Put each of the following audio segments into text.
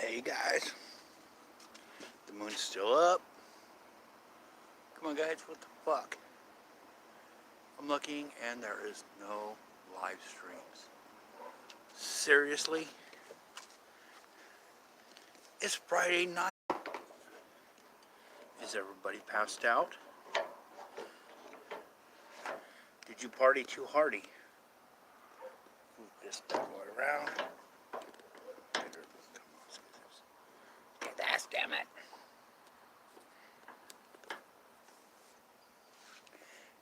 Hey guys, the moon's still up. Come on guys, what the fuck? I'm looking and there is no live streams. Seriously? It's Friday night. Is everybody passed out? Did you party too hardy? Move this bad boy around. Come on, get that, damn it.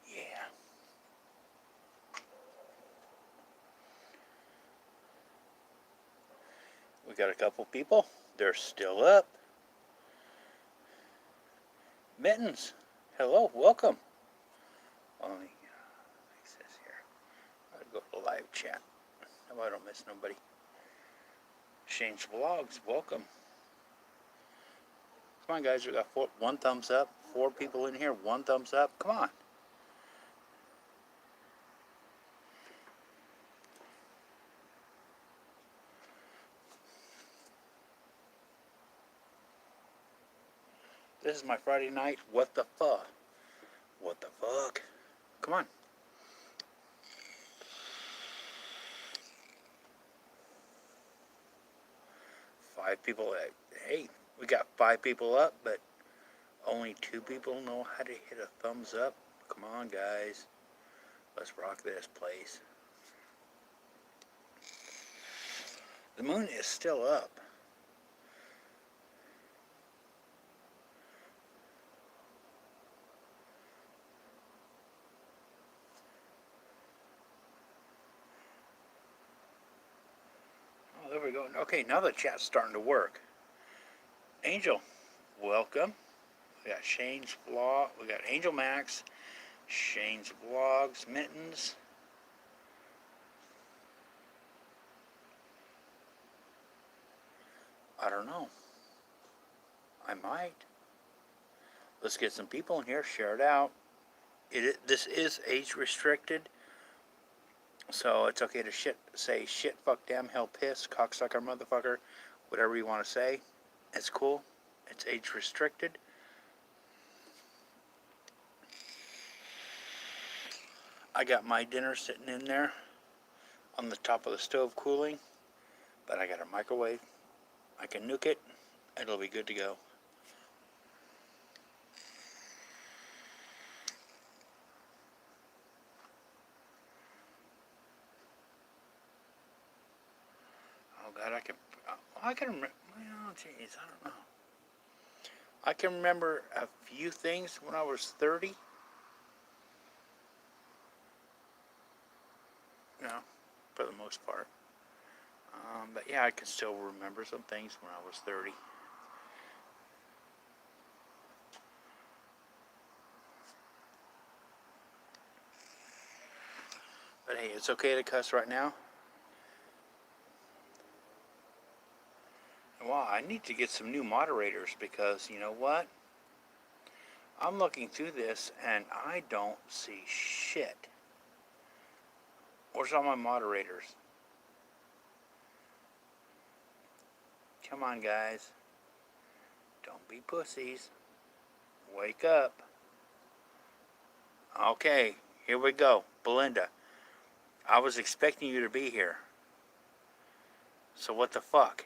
Yeah. We got a couple people. They're still up. Mittens, hello, welcome. Let me fix this here. I'll go to live chat. No, I don't miss nobody. Shane's Vlogs, welcome. Come on guys, we got one thumbs up. 4 people in here, 1 thumbs up. Come on. This is my Friday night. What the fuck? What the fuck? Come on. Five people. Hey, we got 5 people up, but only 2 people know how to hit a thumbs up. Come on, guys. Let's rock this place. The moon is still up. Oh, there we go. Okay, now the chat's starting to work. Angel, welcome. We got Shane's Vlog. We got Angel Max, Shane's Vlogs, Mittens. I don't know. I might. Let's get some people in here. Share it out. This is age restricted, so it's okay to say shit, fuck, damn, hell, piss, cocksucker, motherfucker, whatever you want to say. It's cool. It's age restricted. I got my dinner sitting in there on the top of the stove cooling, but I got a microwave. I can nuke it. It'll be good to go. Oh God, I can remember. Oh jeez, I don't know. I can remember a few things when I was 30. You know, for the most part. But yeah, I can still remember some things when I was 30. But hey, it's okay to cuss right now. Wow, I need to get some new moderators because you know what? I'm looking through this and I don't see shit. Where's all my moderators? Come on, guys. Don't be pussies. Wake up. Okay, here we go. Belinda, I was expecting you to be here. So what the fuck?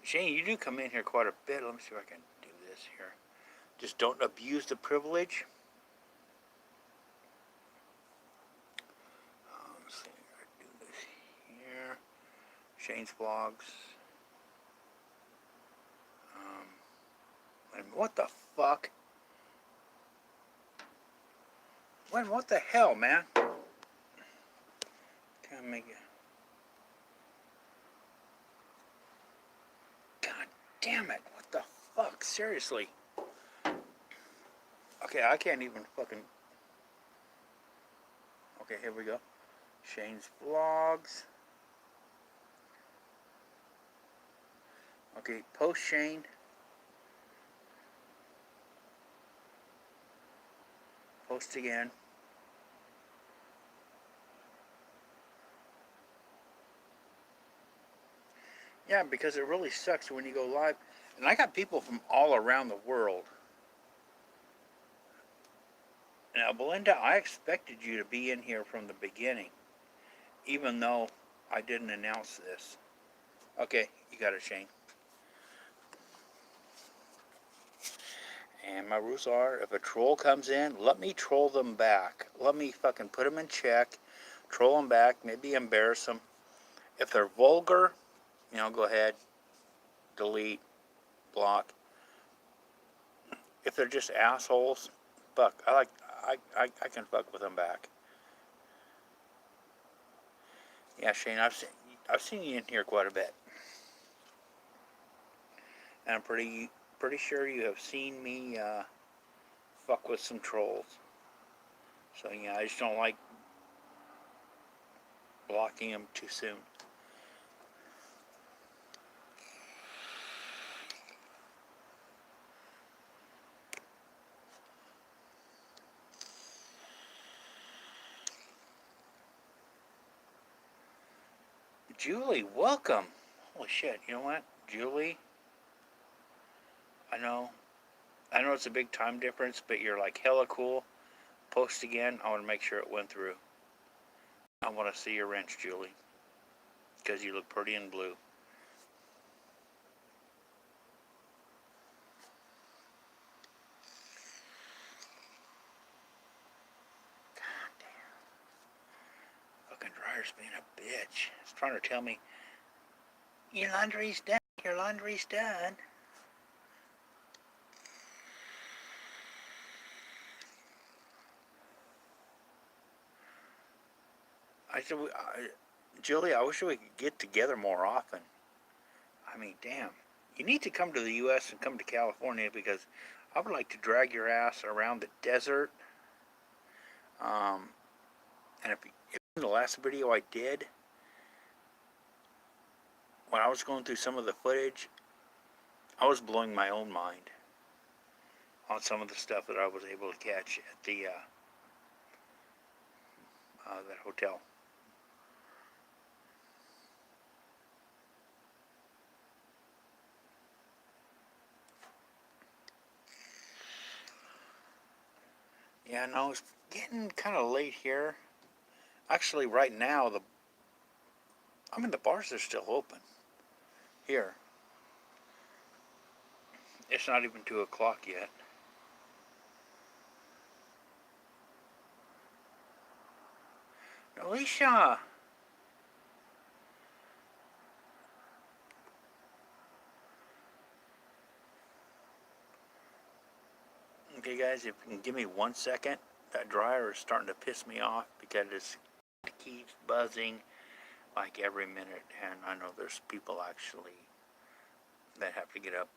Shane, you do come in here quite a bit. Let me see if I can do this here. Just don't abuse the privilege. Let's see, I do this here. Shane's Vlogs. And what the fuck? What the hell, man? Can't make it. God damn it. What the fuck? Seriously. Okay, I can't even fucking... Okay, here we go. Shane's Vlogs. Okay, post Shane. Post again. Yeah, because it really sucks when you go live. And I got people from all around the world. Now, Belinda, I expected you to be in here from the beginning, even though I didn't announce this. Okay, you got it, Shane. And my rules are, if a troll comes in, let me troll them back. Let me fucking put them in check, troll them back, maybe embarrass them. If they're vulgar, go ahead, delete, block. If they're just assholes, fuck. I can fuck with them back. Yeah, Shane, I've seen you in here quite a bit, and I'm pretty sure you have seen me fuck with some trolls. So yeah, I just don't like blocking them too soon. Julie, welcome. Holy shit! You know what, Julie? I know, I know it's a big time difference, but you're like hella cool. Post again. I want to make sure it went through. I want to see your wrench, Julie, because you look pretty in blue. God damn. Fucking dryer's being a bitch. It's trying to tell me, your laundry's done. Your laundry's done. I said, Julie, I wish we could get together more often. I mean, damn. You need to come to the U.S. and come to California because I would like to drag your ass around the desert. Um, and if in the last video I did, when I was going through some of the footage, I was blowing my own mind on some of the stuff that I was able to catch at the that hotel. Yeah, no, it's getting kind of late here. Actually, right now the bars are still open here. It's not even 2 o'clock yet. Alicia. Okay, guys, if you can give me 1 second, that dryer is starting to piss me off because it keeps buzzing like every minute, and I know there's people actually that have to get up.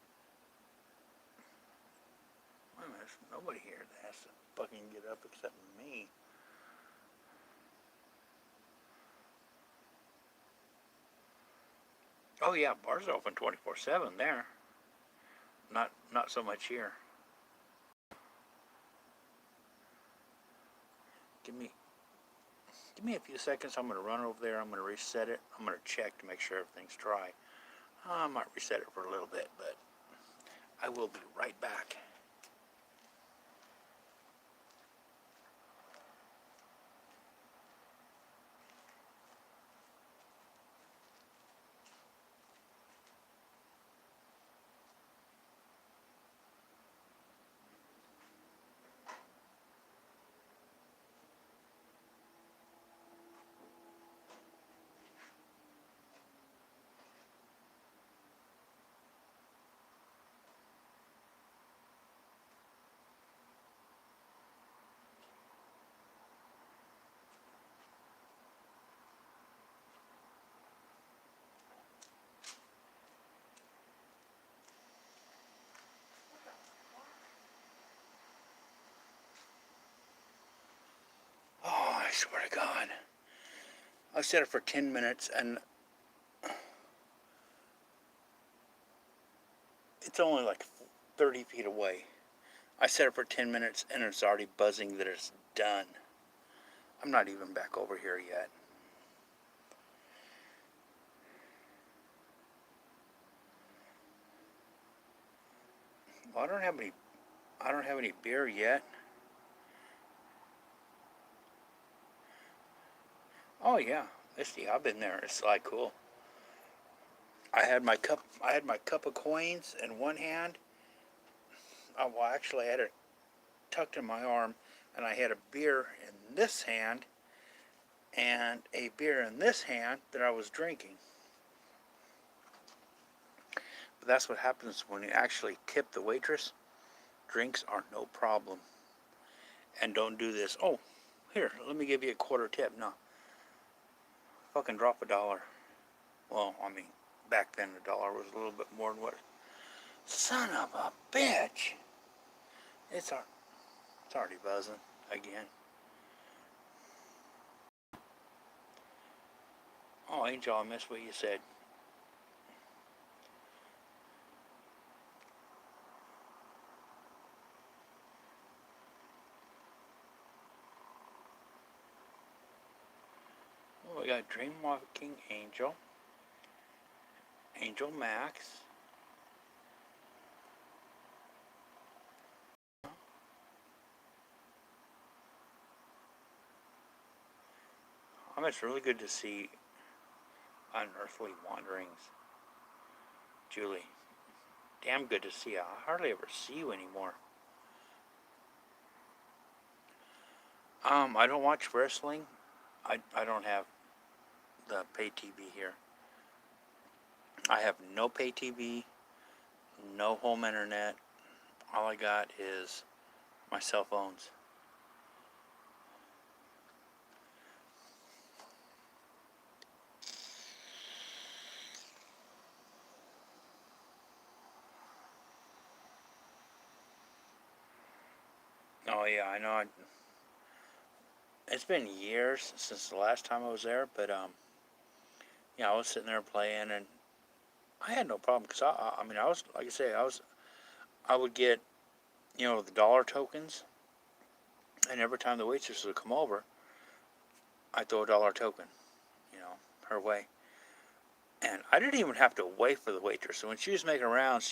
Wait a minute, there's nobody here that has to fucking get up except me. Oh yeah, bars are open 24/7 there. Not so much here. Give me a few seconds. I'm gonna run over there. I'm gonna reset it. I'm gonna check to make sure everything's dry. I might reset it for a little bit, but I will be right back. Oh, I swear to God. I set it for 10 minutes and it's only like 30 feet away. I set it for 10 minutes and it's already buzzing that it's done. I'm not even back over here yet. Well, I don't have any beer yet. Oh yeah, Misty, I've been there. It's like cool. I had my cup of coins in one hand. Well, actually, I had it tucked in my arm, and I had a beer in this hand and a beer in this hand that I was drinking. But that's what happens when you actually tip the waitress. Drinks are no problem. And don't do this. Oh, here, let me give you a quarter tip. No, fucking drop $1. Well, I mean, back then $1 was a little bit more than what. Son of a bitch! It's it's already buzzing again. Oh, Angel, I missed what you said. Well, we got Dreamwalking Angel, Angel Max. It's really good to see Unearthly Wanderings. Julie, damn good to see you. I hardly ever see you anymore. I don't watch wrestling. I don't have the pay TV here. I have no pay TV, no home internet. All I got is my cell phones. Oh yeah, I know. It's been years since the last time I was there, but yeah, I was sitting there playing, and I had no problem because I mean, I was like I say, I would get the dollar tokens, and every time the waitress would come over, I'd throw a dollar token, her way, and I didn't even have to wait for the waitress. So when she was making around,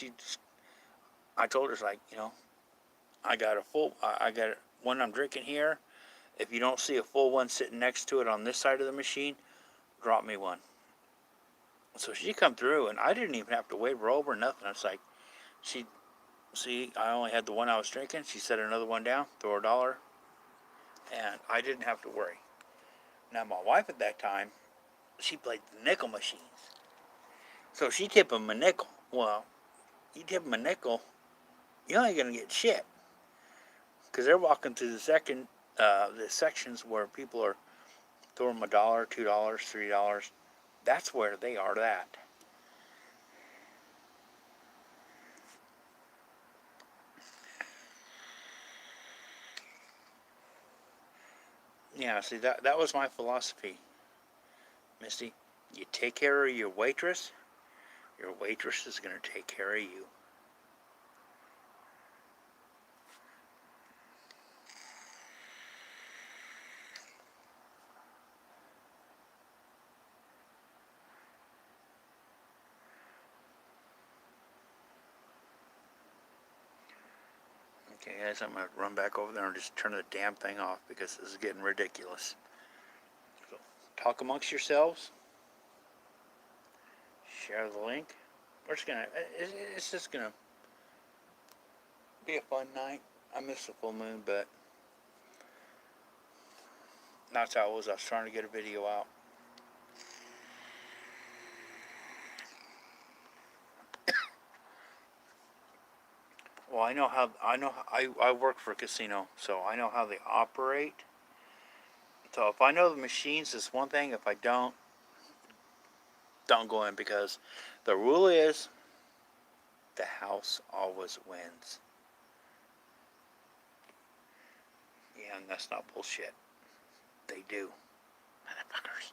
I told her like, I got one I'm drinking here. If you don't see a full one sitting next to it on this side of the machine, drop me one. So she come through, and I didn't even have to wave her over, nothing. It's like, she, see, I only had the one I was drinking. She set another one down, throw a dollar, and I didn't have to worry. Now, my wife at that time, she played the nickel machines. So she tipped them a nickel. Well, you tip them a nickel, you ain't going to get shit. Because they're walking through the sections where people are throwing them $1, $2, $3. That's where they are at. Yeah, see, that was my philosophy, Misty. You take care of your waitress is going to take care of you. Okay, guys, I'm going to run back over there and just turn the damn thing off because this is getting ridiculous. So, talk amongst yourselves. Share the link. It's just gonna be a fun night. I miss the full moon, but that's how it was. I was trying to get a video out. Well, I work for a casino, so I know how they operate. So if I know the machines, it's one thing. If I don't go in because the rule is the house always wins. Yeah, and that's not bullshit. They do. Motherfuckers.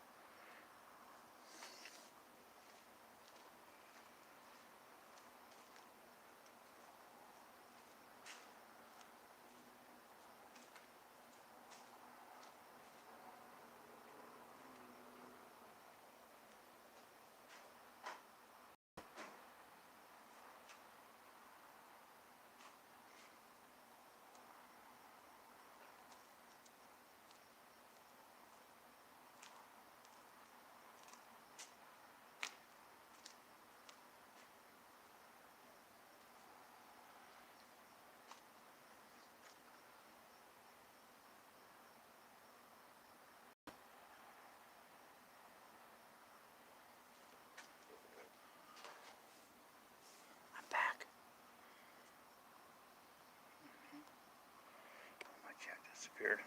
disappeared.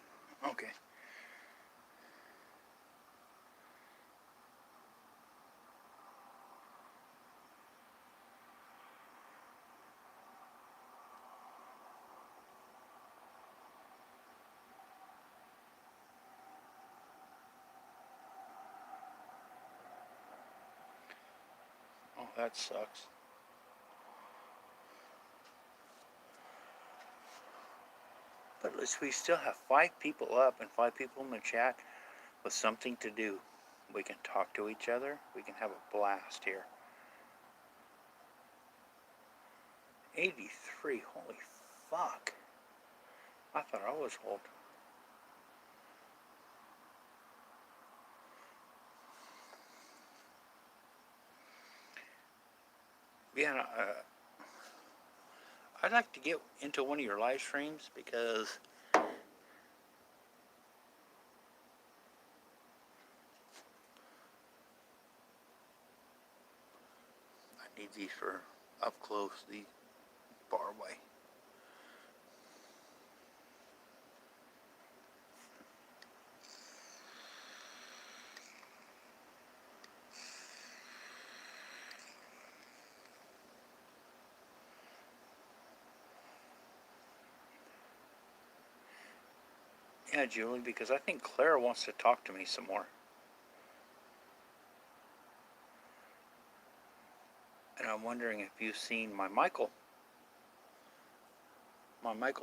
Okay. Oh, that sucks. But at least we still have 5 people up and 5 people in the chat with something to do. We can talk to each other. We can have a blast here. 83. Holy fuck. I thought I was old. Yeah, I'd like to get into one of your live streams because I need these for up close, the far away. Yeah, Julie, because I think Claire wants to talk to me some more. And I'm wondering if you've seen my Michael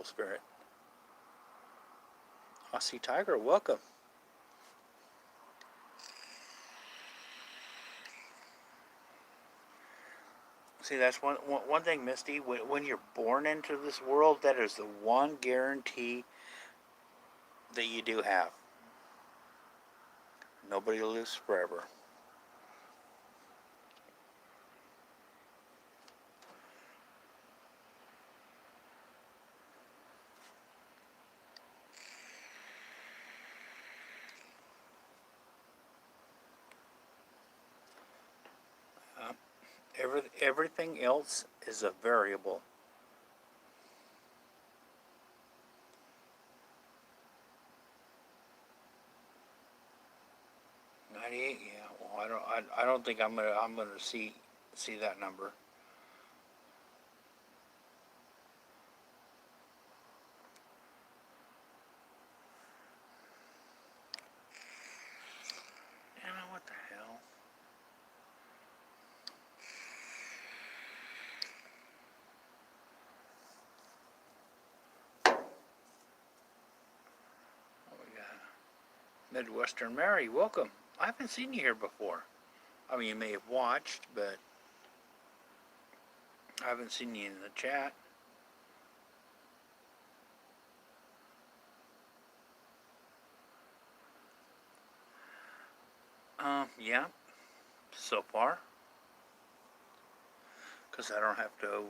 spirit. Aussie Tiger, welcome. See, that's one thing, Misty. When you're born into this world, that is the one guarantee that you do have. Nobody lives forever. Everything else is a variable. 98, yeah. Well, I don't think I'm gonna see that number. Damn, what the hell? Oh, we got Midwestern Mary, welcome. I haven't seen you here before. I mean, you may have watched, but I haven't seen you in the chat. Yeah, so far. Because I don't have to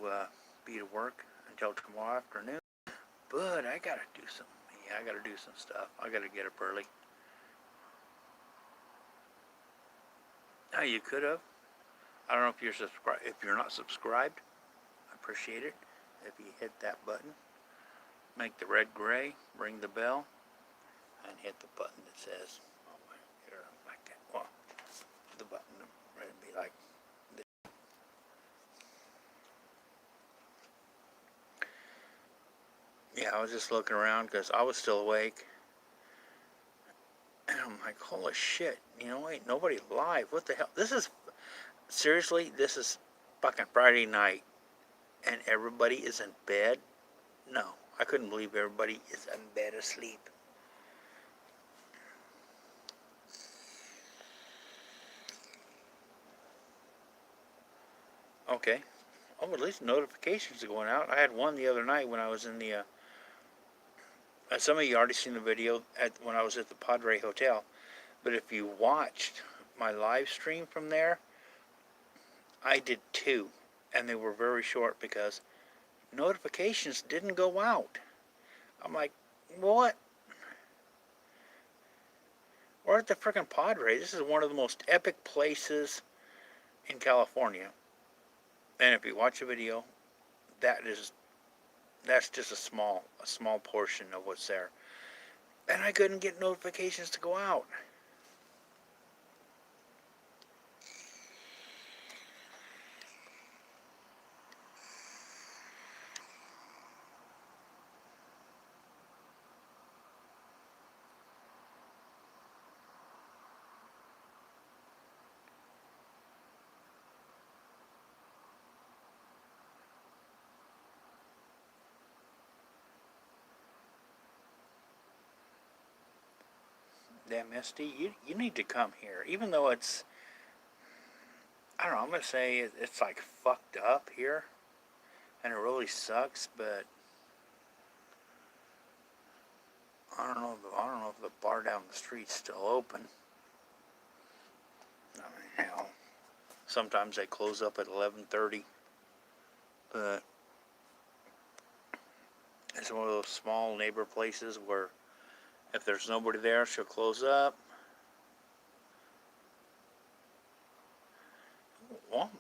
be to work until tomorrow afternoon. But I gotta do some. Yeah, I gotta do some stuff. I gotta get up early. Now you could have. I don't know if you're subscribed. If you're not subscribed, I appreciate it. If you hit that button, make the red gray, ring the bell, and hit the button that says, oh, here, like that. Well, the button would be like this. Yeah, I was just looking around because I was still awake. And I'm like, holy shit, ain't nobody live. What the hell? Seriously, this is fucking Friday night and everybody is in bed? No, I couldn't believe everybody is in bed asleep. Okay. Oh, at least notifications are going out. I had one the other night when I was in the, some of you already seen the video when I was at the Padre Hotel. But if you watched my live stream from there, I did 2. And they were very short because notifications didn't go out. I'm like, what? We're at the frickin' Padre. This is one of the most epic places in California. And if you watch a video, that's just a small portion of what's there. And I couldn't get notifications to go out. Damn, Misty, you need to come here. Even though it's, I don't know, I'm going to say it's like fucked up here. And it really sucks, but I don't know if the bar down the street's still open. I mean, hell, sometimes they close up at 11:30, but it's one of those small neighbor places where if there's nobody there, she'll close up. Well,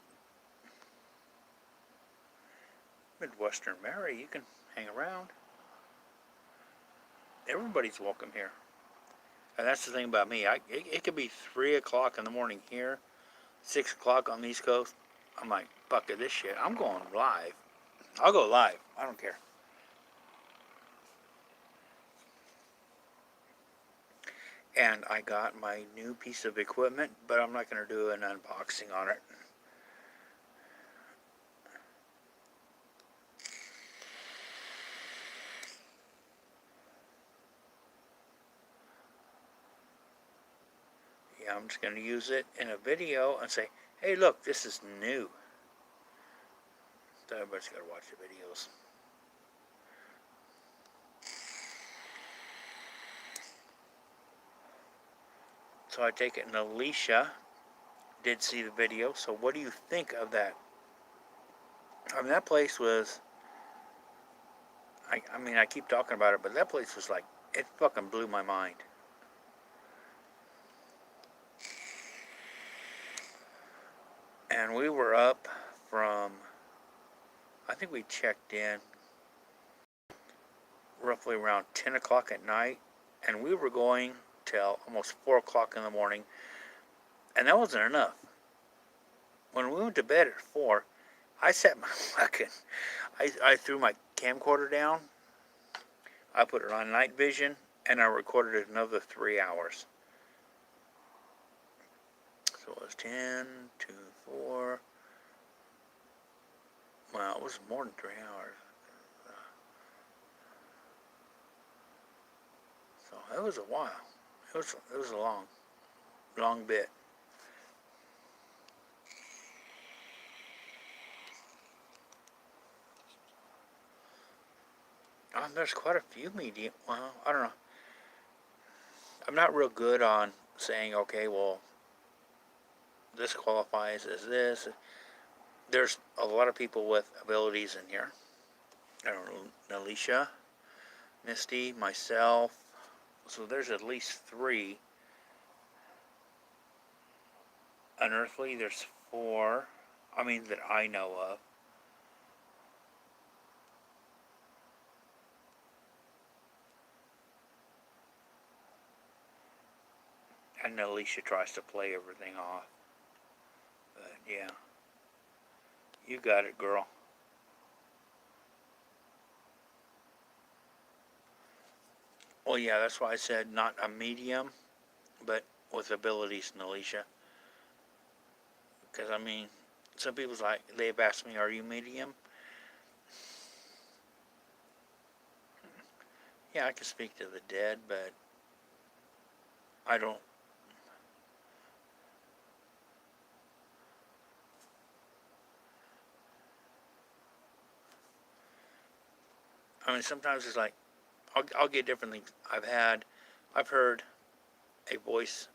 Midwestern Mary, you can hang around. Everybody's welcome here. And that's the thing about me. It could be 3 o'clock in the morning here, 6 o'clock on the East Coast. I'm like, fuck it, this shit. I'm going live. I'll go live. I don't care. And I got my new piece of equipment, but I'm not going to do an unboxing on it. Yeah, I'm just going to use it in a video and say, hey, look, this is new. So everybody's got to watch the videos. So I take it, and Alicia did see the video. So what do you think of that? I mean, that place was, I mean, I keep talking about it, but that place was like, it fucking blew my mind. And we were up from, I think we checked in roughly around 10 o'clock at night, and we were going till almost 4 o'clock in the morning, and that wasn't enough. When we went to bed at 4, I set my fucking, I threw my camcorder down, I put it on night vision, and I recorded another 3 hours. So it was 10 to 4. Well, it was more than 3 hours. So it was a while. It was a long bit. There's quite a few medium. Well, I don't know. I'm not real good on saying, okay, well, this qualifies as this. There's a lot of people with abilities in here. I don't know, Alicia, Misty, myself. So there's at least 3. Unearthly, there's 4. I mean, that I know of. And Alicia tries to play everything off. But yeah. You got it, girl. Well, yeah, that's why I said not a medium, but with abilities, Alicia. Because, I mean, some people's like, they've asked me, are you medium? Yeah, I can speak to the dead, but I don't. I mean, sometimes it's like, I'll get different things. I've heard a voice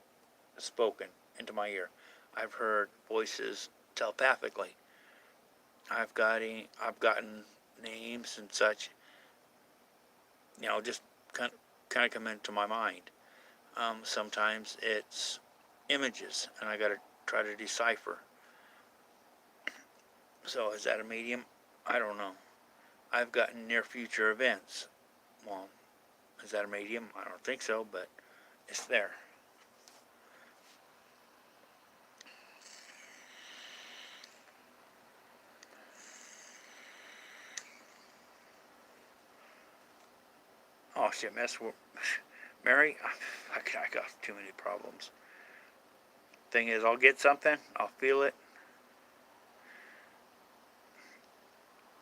spoken into my ear. I've heard voices telepathically. I've gotten names and such, just kind of come into my mind. Sometimes it's images, and I got to try to decipher. So is that a medium? I don't know. I've gotten near future events. Well, Is that a medium? I don't think so, but it's there. Oh shit, Mary, I got too many problems. Thing is, I'll get something, I'll feel it,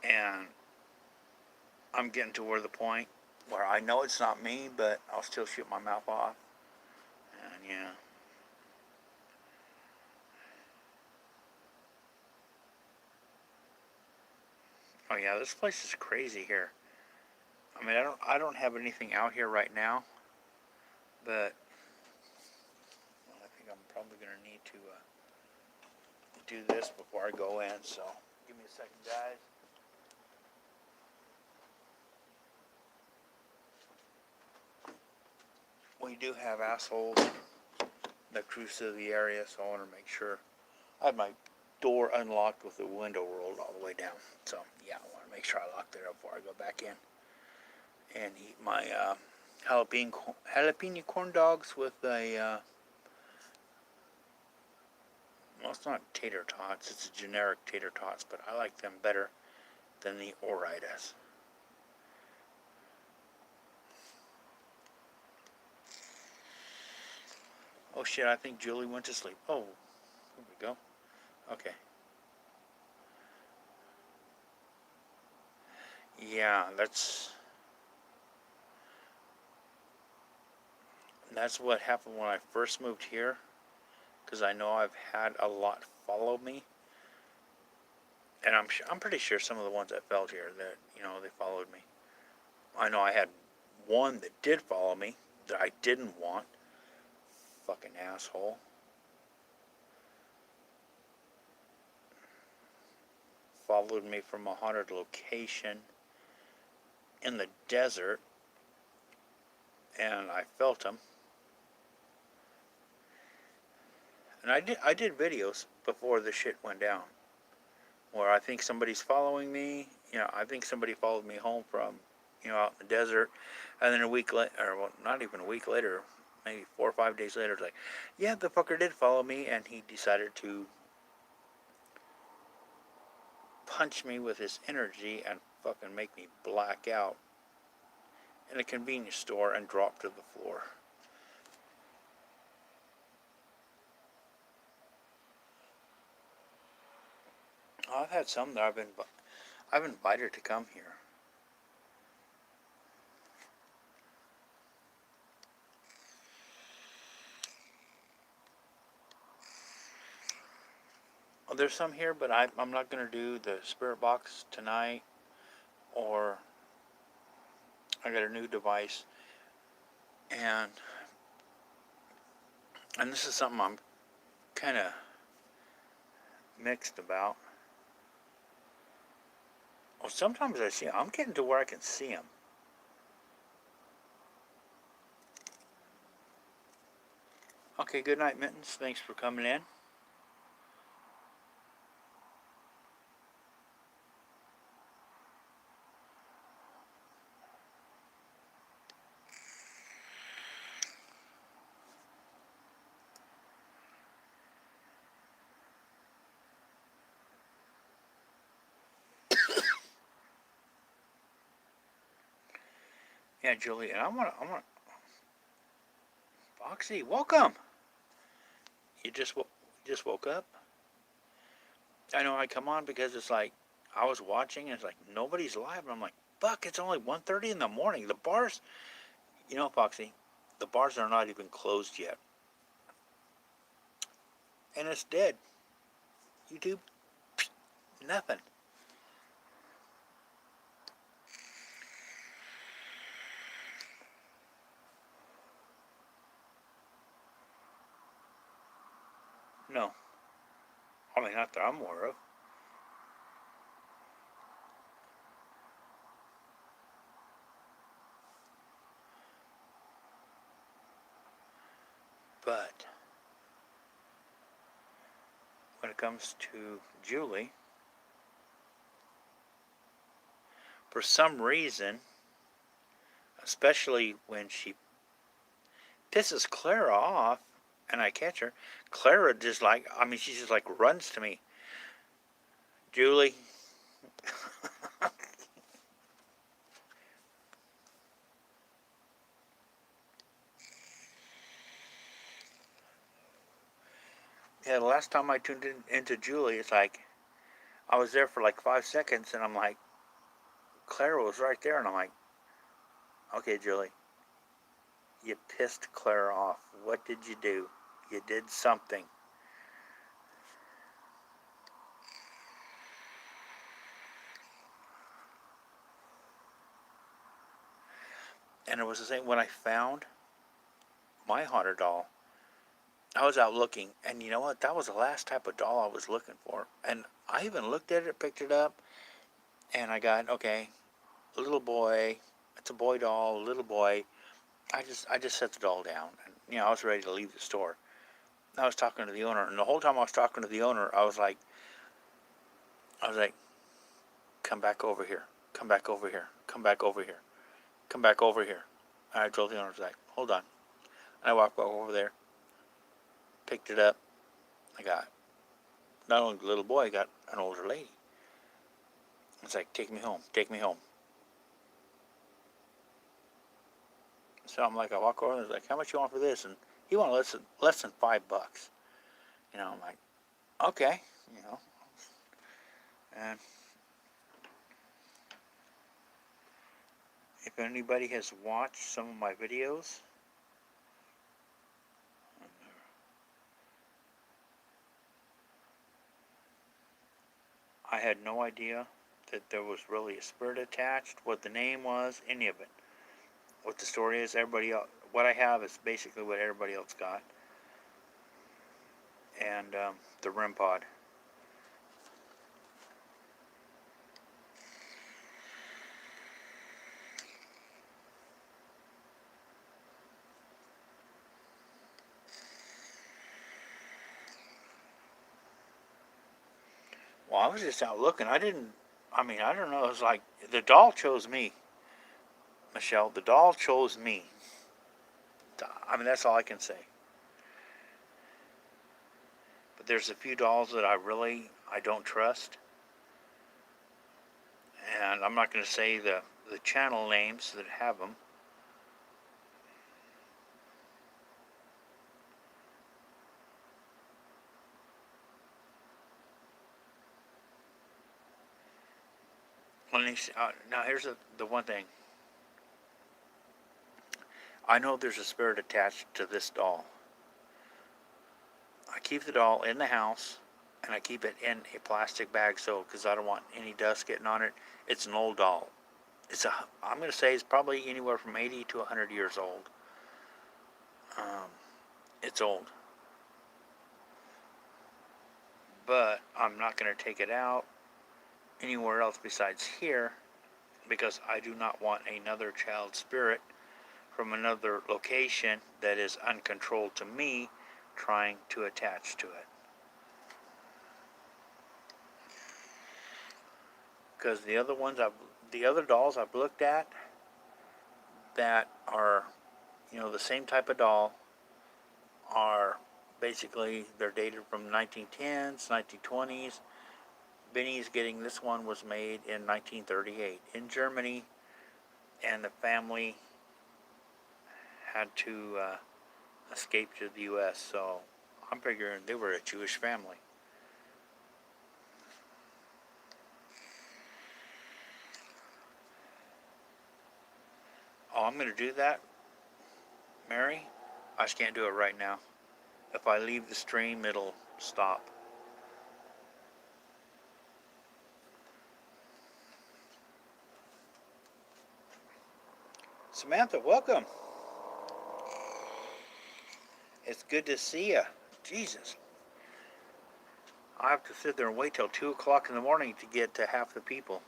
and I'm getting to where the point where I know it's not me, but I'll still shoot my mouth off. And yeah. Oh yeah, this place is crazy here. I mean, I don't have anything out here right now, but well, I think I'm probably gonna need to do this before I go in. So give me a second, guys. We do have assholes that cruise through the area, so I want to make sure. I have my door unlocked with the window rolled all the way down. So yeah, I want to make sure I lock that up before I go back in and eat my jalapeno corn dogs with a. Well, it's not tater tots. It's a generic tater tots, but I like them better than the Oritas. Oh shit! I think Julie went to sleep. Oh, here we go. Okay. Yeah, that's what happened when I first moved here. Because I know I've had a lot follow me, and I'm pretty sure some of the ones that fell here that they followed me. I know I had one that did follow me that I didn't want. Fucking asshole. Followed me from a haunted location in the desert, and I felt him. And I did videos before the shit went down, where I think somebody's following me. I think somebody followed me home from, out in the desert, and then a week later, or well, not even a week later, maybe 4 or 5 days later, it's like, yeah, the fucker did follow me, and he decided to punch me with his energy and fucking make me black out in a convenience store and drop to the floor. I've had some that I've invited to come here. Well, there's some here, but I'm not going to do the spirit box tonight, or I got a new device, and this is something I'm kind of mixed about. Well, sometimes I see them. I'm getting to where I can see them. Okay, good night, Mittens. Thanks for coming in. Yeah, Julie, and I want Foxy, welcome. You just woke up. I know I come on because it's like I was watching and it's like nobody's live, and I'm like, fuck, it's only 1:30 in the morning. The bars, Foxy, the bars are not even closed yet, and it's dead. YouTube, nothing. No, I mean not that I'm aware of. But when it comes to Julie, for some reason, especially when she pisses Clara off and I catch her. Clara just like, I mean, she just like runs to me. Julie. Yeah, the last time I tuned into Julie, it's like, I was there for like 5 seconds and I'm like, Clara was right there and I'm like, okay, Julie, you pissed Clara off. What did you do? You did something. And it was the same when I found my haunted doll. I was out looking, and you know what? That was the last type of doll I was looking for. And I even looked at it, picked it up, and I got, okay, a little boy. It's a boy doll, a little boy. I just set the doll down, and I was ready to leave the store. I was talking to the owner, and the whole time I was talking to the owner, I was like, come back over here, come back over here, come back over here, come back over here. And I told the owner, I was like, hold on. And I walked back over there, picked it up. I got not only the little boy, I got an older lady. It's like, take me home, take me home. So I'm like, I walk over and he's like, how much you want for this? And he wanted less than $5. I'm like, okay, And if anybody has watched some of my videos, I had no idea that there was really a spirit attached, what the name was, any of it. What the story is, everybody else, what I have is basically what everybody else got. And the REM pod. Well, I was just out looking. I don't know. It was like the doll chose me, Michelle. The doll chose me. I mean, that's all I can say. But there's a few dolls that I don't trust. And I'm not going to say the channel names that have them. Now, here's the one thing. I know there's a spirit attached to this doll. I keep the doll in the house, and I keep it in a plastic bag because I don't want any dust getting on it. It's an old doll. I'm going to say it's probably anywhere from 80 to 100 years old. It's old. But I'm not going to take it out anywhere else besides here because I do not want another child spirit from another location that is uncontrolled to me trying to attach to it. Because the other dolls I've looked at that are, the same type of doll are basically, they're dated from 1910s, 1920s. Benny's getting this one was made in 1938 in Germany, and the family had to escape to the U.S. So I'm figuring they were a Jewish family. Oh, I'm going to do that, Mary. I just can't do it right now. If I leave the stream, it'll stop. Samantha, welcome. It's good to see you. Jesus. I have to sit there and wait till 2 o'clock in the morning to get to half the people.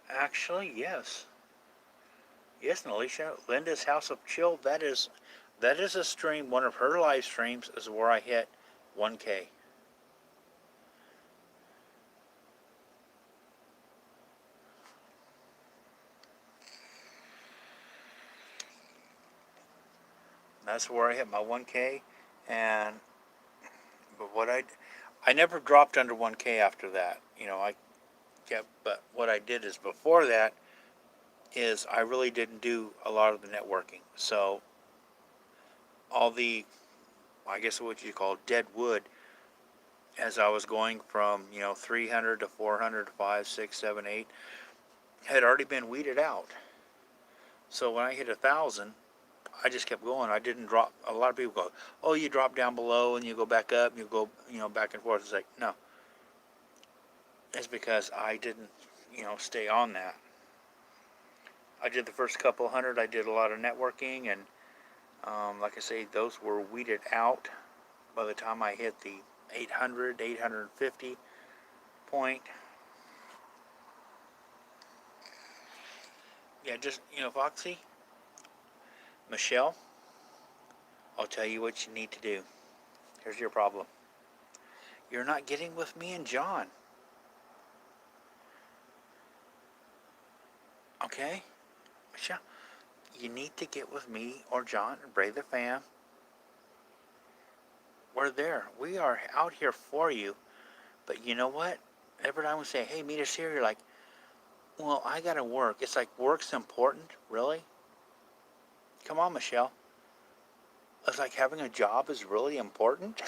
Actually, yes. Yes, Alicia. Linda's House of Chill. That is a stream. One of her live streams is where I hit 1K. That's where I hit my 1K, and but I never dropped under 1K after that. I kept. But what I did is before that is I really didn't do a lot of the networking. So all the, I guess what you call dead wood, as I was going from 300 to 400 to 5, 6, 7, 8, had already been weeded out. So when I hit 1,000, I just kept going. I didn't drop. A lot of people go, "Oh, you drop down below and you go back up, and you go, back and forth." It's like, no, it's because I didn't, stay on that. I did the first couple hundred. I did a lot of networking, and like I say, those were weeded out by the time I hit the 800, 850 point. Yeah, just Foxy, Michelle, I'll tell you what you need to do. Here's your problem. You're not getting with me and John. Okay? Michelle, you need to get with me or John and Bray the Fam. We're there. We are out here for you. But you know what? Every time we say, hey, meet us here, you're like, well, I gotta work. It's like, work's important? Really? Come on, Michelle. It's like having a job is really important?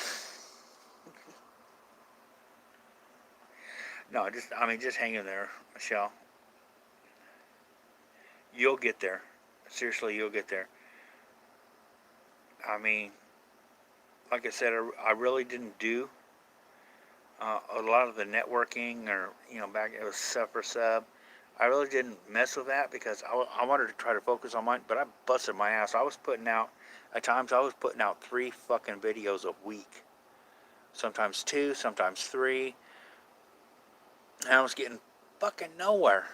No, just hang in there, Michelle. You'll get there. Seriously, you'll get there. I mean, like I said, I really didn't do a lot of the networking, or back it was sub for sub. I really didn't mess with that because I wanted to try to focus on mine, but I busted my ass. I was putting out, at times I was putting out 3 fucking videos a week, sometimes 2, sometimes 3, and I was getting fucking nowhere.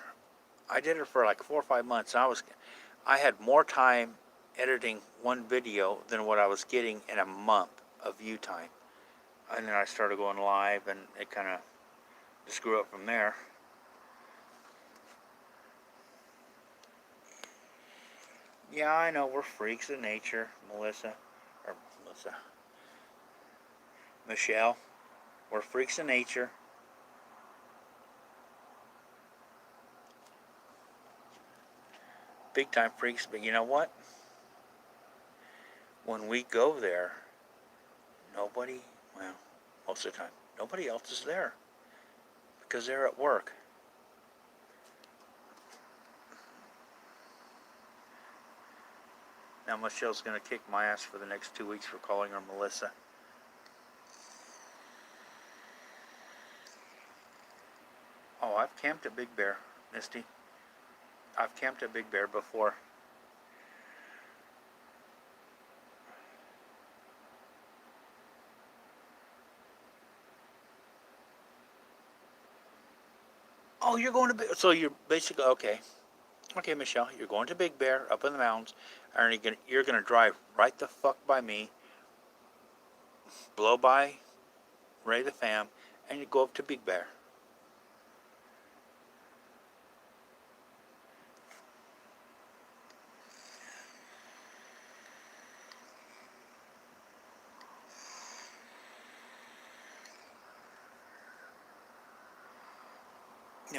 I did it for like 4 or 5 months. And I had more time editing one video than what I was getting in a month of view time. And then I started going live, and it kind of just grew up from there. Yeah, I know, we're freaks of nature, Michelle. We're freaks of nature. Big time freaks, but you know what? When we go there, nobody, well, most of the time, nobody else is there because they're at work. Now Michelle's going to kick my ass for the next 2 weeks for calling her Melissa. Oh, I've camped at Big Bear, Misty. I've camped at Big Bear before. Oh, you're going to so you're basically okay. Okay, Michelle, you're going to Big Bear up in the mountains, and you're gonna drive right the fuck by me, blow by Ray the Fam, and you go up to Big Bear.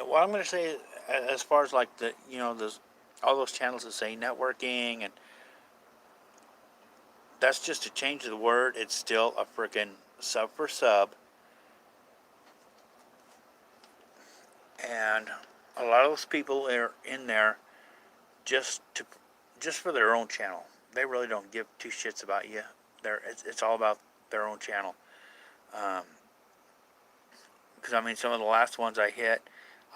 What I'm going to say, as far as like those all those channels that say networking, and that's just to change the word. It's still a freaking sub for sub, and a lot of those people are in there just to just for their own channel. They really don't give two shits about you. It's all about their own channel. Because I mean, some of the last ones I hit,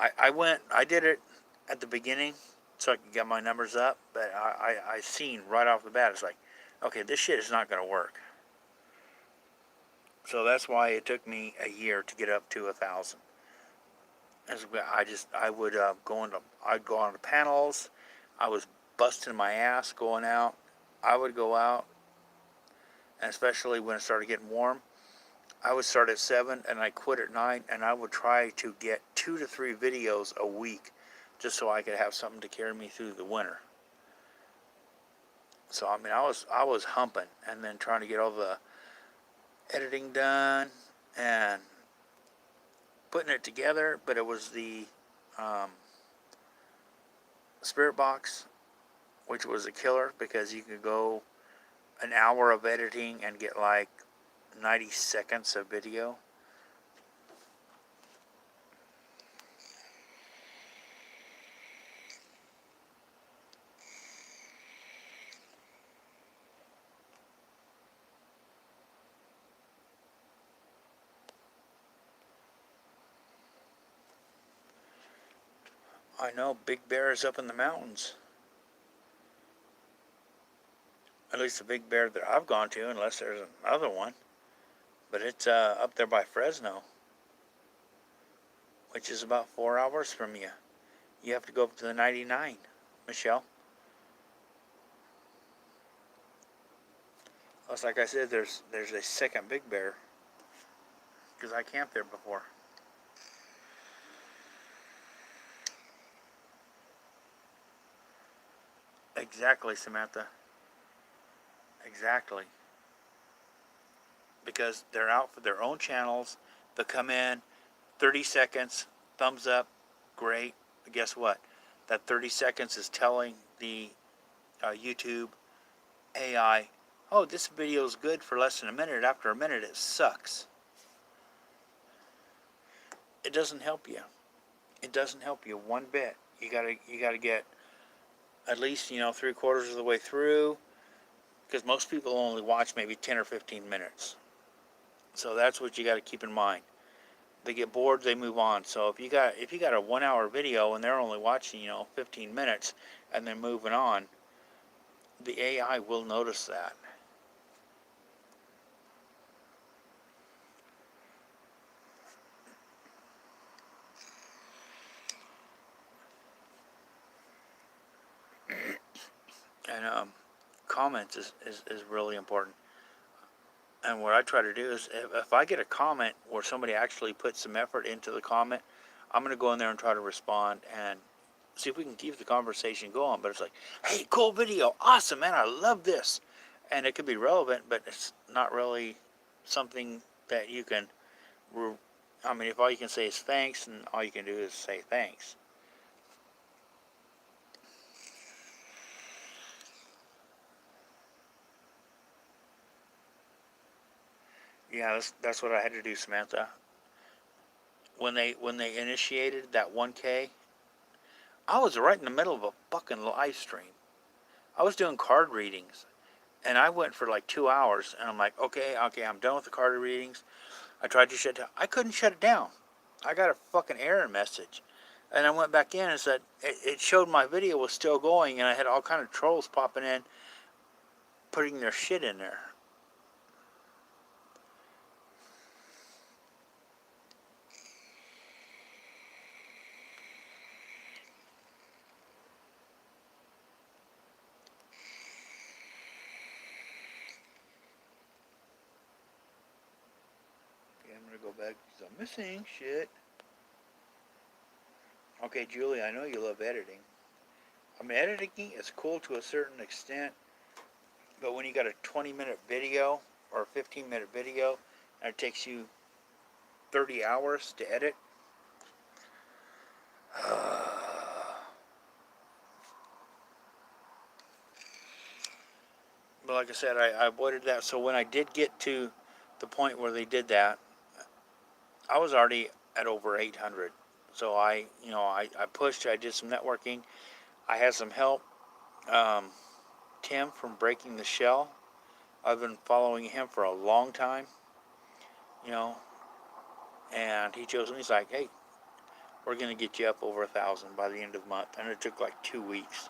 I did it at the beginning so I could get my numbers up, but I seen right off the bat, it's like, okay, this shit is not going to work. So that's why it took me a year to get up to 1,000. I'd go on the panels. I was busting my ass going out. I would go out, and especially when it started getting warm, I would start at 7 and I quit at 9, and I would try to get 2 to 3 videos a week just so I could have something to carry me through the winter. So I mean, I was humping, and then trying to get all the editing done and putting it together. But it was the um, Spirit Box, which was a killer, because you could go an hour of editing and get like 90 seconds of video. I know Big Bear is up in the mountains. At least the Big Bear that I've gone to, unless there's another one. But it's up there by Fresno, which is about 4 hours from you. You have to go up to the 99, Michelle. Plus, like I said, there's a second Big Bear, because I camped there before. Exactly, Samantha. Exactly. Because they're out for their own channels. They'll come in, 30 seconds, thumbs up, great. But guess what? That 30 seconds is telling the YouTube AI, oh, this video is good for less than a minute. After a minute, it sucks. It doesn't help you. It doesn't help you one bit. You gotta get at least 3/4 of the way through, because most people only watch maybe 10 or 15 minutes. So that's what you got to keep in mind. They get bored, they move on. So if you got a 1 hour video and they're only watching 15 minutes and then moving on, the AI will notice that. And comments is really important. And what I try to do is, if I get a comment where somebody actually puts some effort into the comment, I'm going to go in there and try to respond and see if we can keep the conversation going. But it's like, hey, cool video, awesome, man, I love this. And it could be relevant, but it's not really something that you can, I mean, if all you can say is thanks, and all you can do is say thanks. Yeah, that's what I had to do, Samantha. When they initiated that 1K, I was right in the middle of a fucking live stream. I was doing card readings, and I went for like 2 hours, and I'm like, okay, I'm done with the card readings. I tried to shut it down. I couldn't shut it down. I got a fucking error message. And I went back in and said, it showed my video was still going, and I had all kind of trolls popping in, putting their shit in there. Okay, I'm going to go back because I'm missing shit. Okay, Julie, I know you love editing. I mean, editing is cool to a certain extent, but when you got a 20-minute video or a 15-minute video, and it takes you 30 hours to edit, but like I said, I avoided that. So when I did get to the point where they did that, I was already at over 800. So I pushed. I did some networking. I had some help. Um, Tim from Breaking the Shell. I've been following him for a long time. You know, and he chose me. He's like, hey, we're gonna get you up over 1,000 by the end of the month, and it took like 2 weeks.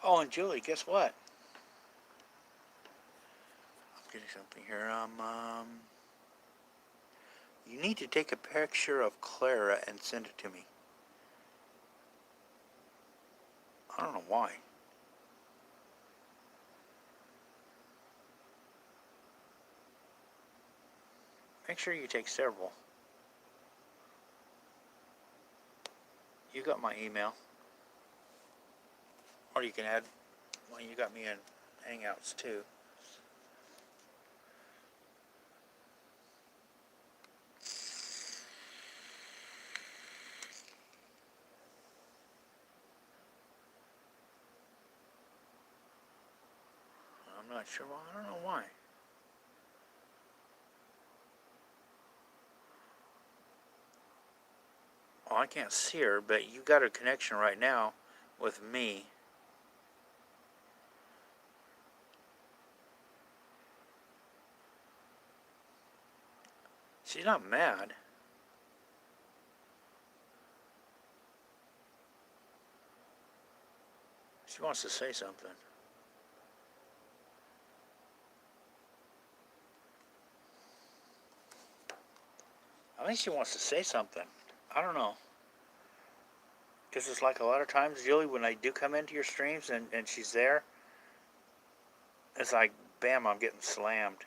Oh, and Julie, guess what? getting something here. You need to take a picture of Clara and send it to me. I don't know why. Make sure you take several. You got my email. Or you can add, well, you got me in Hangouts too. I'm not sure why. I don't know why. Well, I can't see her, but you got a connection right now with me. She's not mad. She wants to say something. I think she wants to say something. I don't know. Because it's like a lot of times, Julie, when I do come into your streams and she's there, it's like, bam, I'm getting slammed.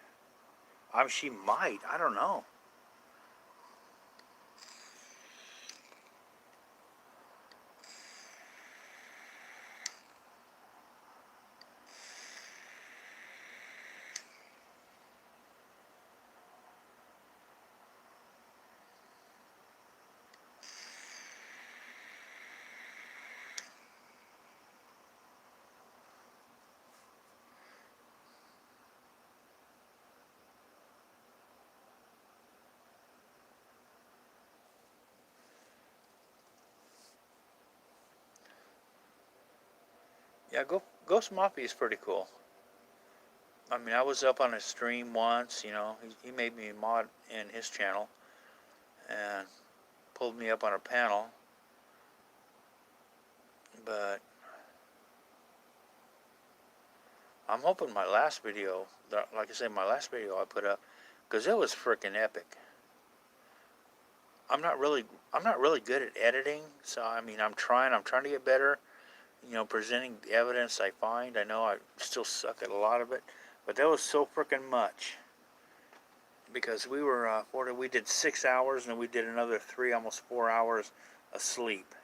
She might. I don't know. Yeah, Ghost Mafia is pretty cool. I mean, I was up on a stream once, he made me a mod in his channel and pulled me up on a panel. But I'm hoping my last video, like I said, my last video I put up, because it was freaking epic. I'm not really good at editing, so I mean, I'm trying to get better. Presenting the evidence I find. I know I still suck at a lot of it, but that was so freaking much. Because we did 6 hours, and then we did another 3, almost 4 hours of sleep,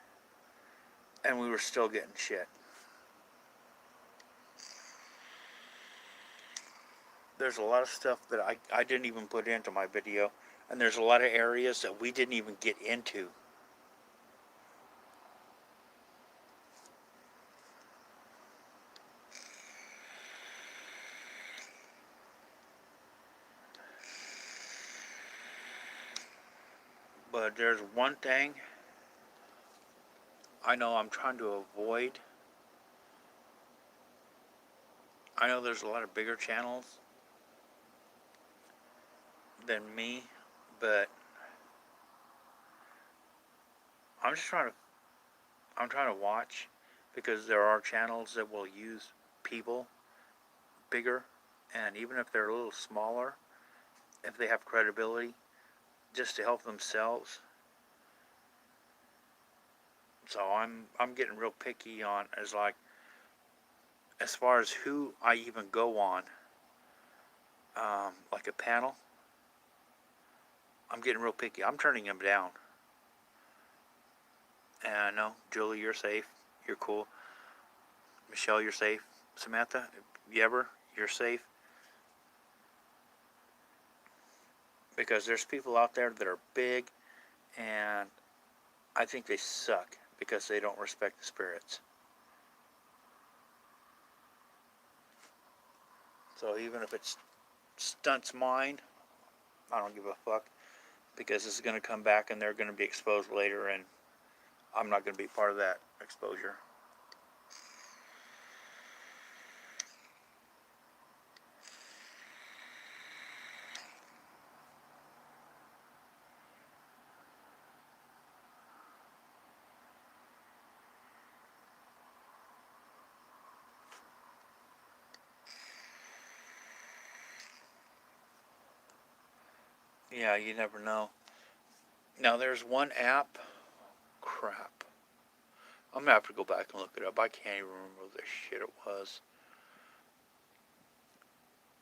and we were still getting shit. There's a lot of stuff that I didn't even put into my video, and there's a lot of areas that we didn't even get into. But there's one thing I know I'm trying to avoid. I know there's a lot of bigger channels than me, but I'm trying to watch, because there are channels that will use people bigger, and even if they're a little smaller, if they have credibility, just to help themselves. So I'm getting real picky on as far as who I even go on, like a panel. I'm getting real picky. I'm turning them down. And I know, Julie, you're safe. You're cool. Michelle, you're safe. Samantha, you're safe. Because there's people out there that are big, and I think they suck because they don't respect the spirits. So even if it stunts mine, I don't give a fuck, because it's going to come back and they're going to be exposed later, and I'm not going to be part of that exposure. Yeah, you never know. Now there's one app. Crap. I'm gonna have to go back and look it up. I can't even remember what the shit it was.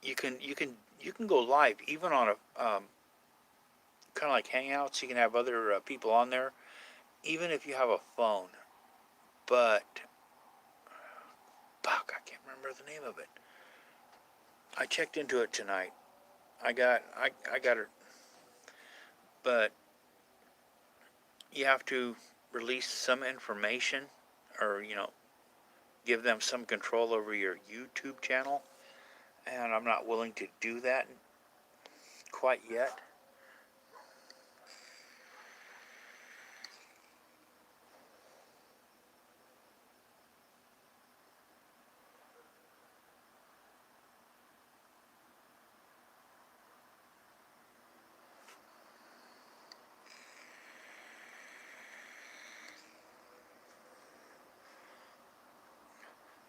You can go live even on a kind of like Hangouts. You can have other people on there, even if you have a phone. But fuck, I can't remember the name of it. I checked into it tonight. I got it, but you have to release some information, or give them some control over your YouTube channel, and I'm not willing to do that quite yet.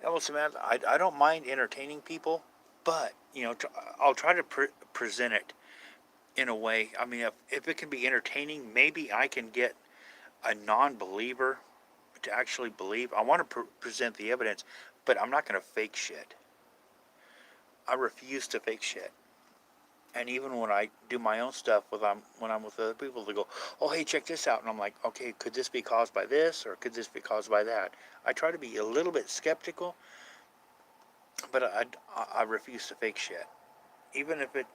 Well, Samantha, I don't mind entertaining people, but I'll try to present it in a way. I mean, if it can be entertaining, maybe I can get a non-believer to actually believe. I want to present the evidence, but I'm not going to fake shit. I refuse to fake shit. And even when I do my own stuff when I'm with other people, they go, "Oh, hey, check this out," and I'm like, "Okay, could this be caused by this, or could this be caused by that?" I try to be a little bit skeptical, but I refuse to fake shit, even if it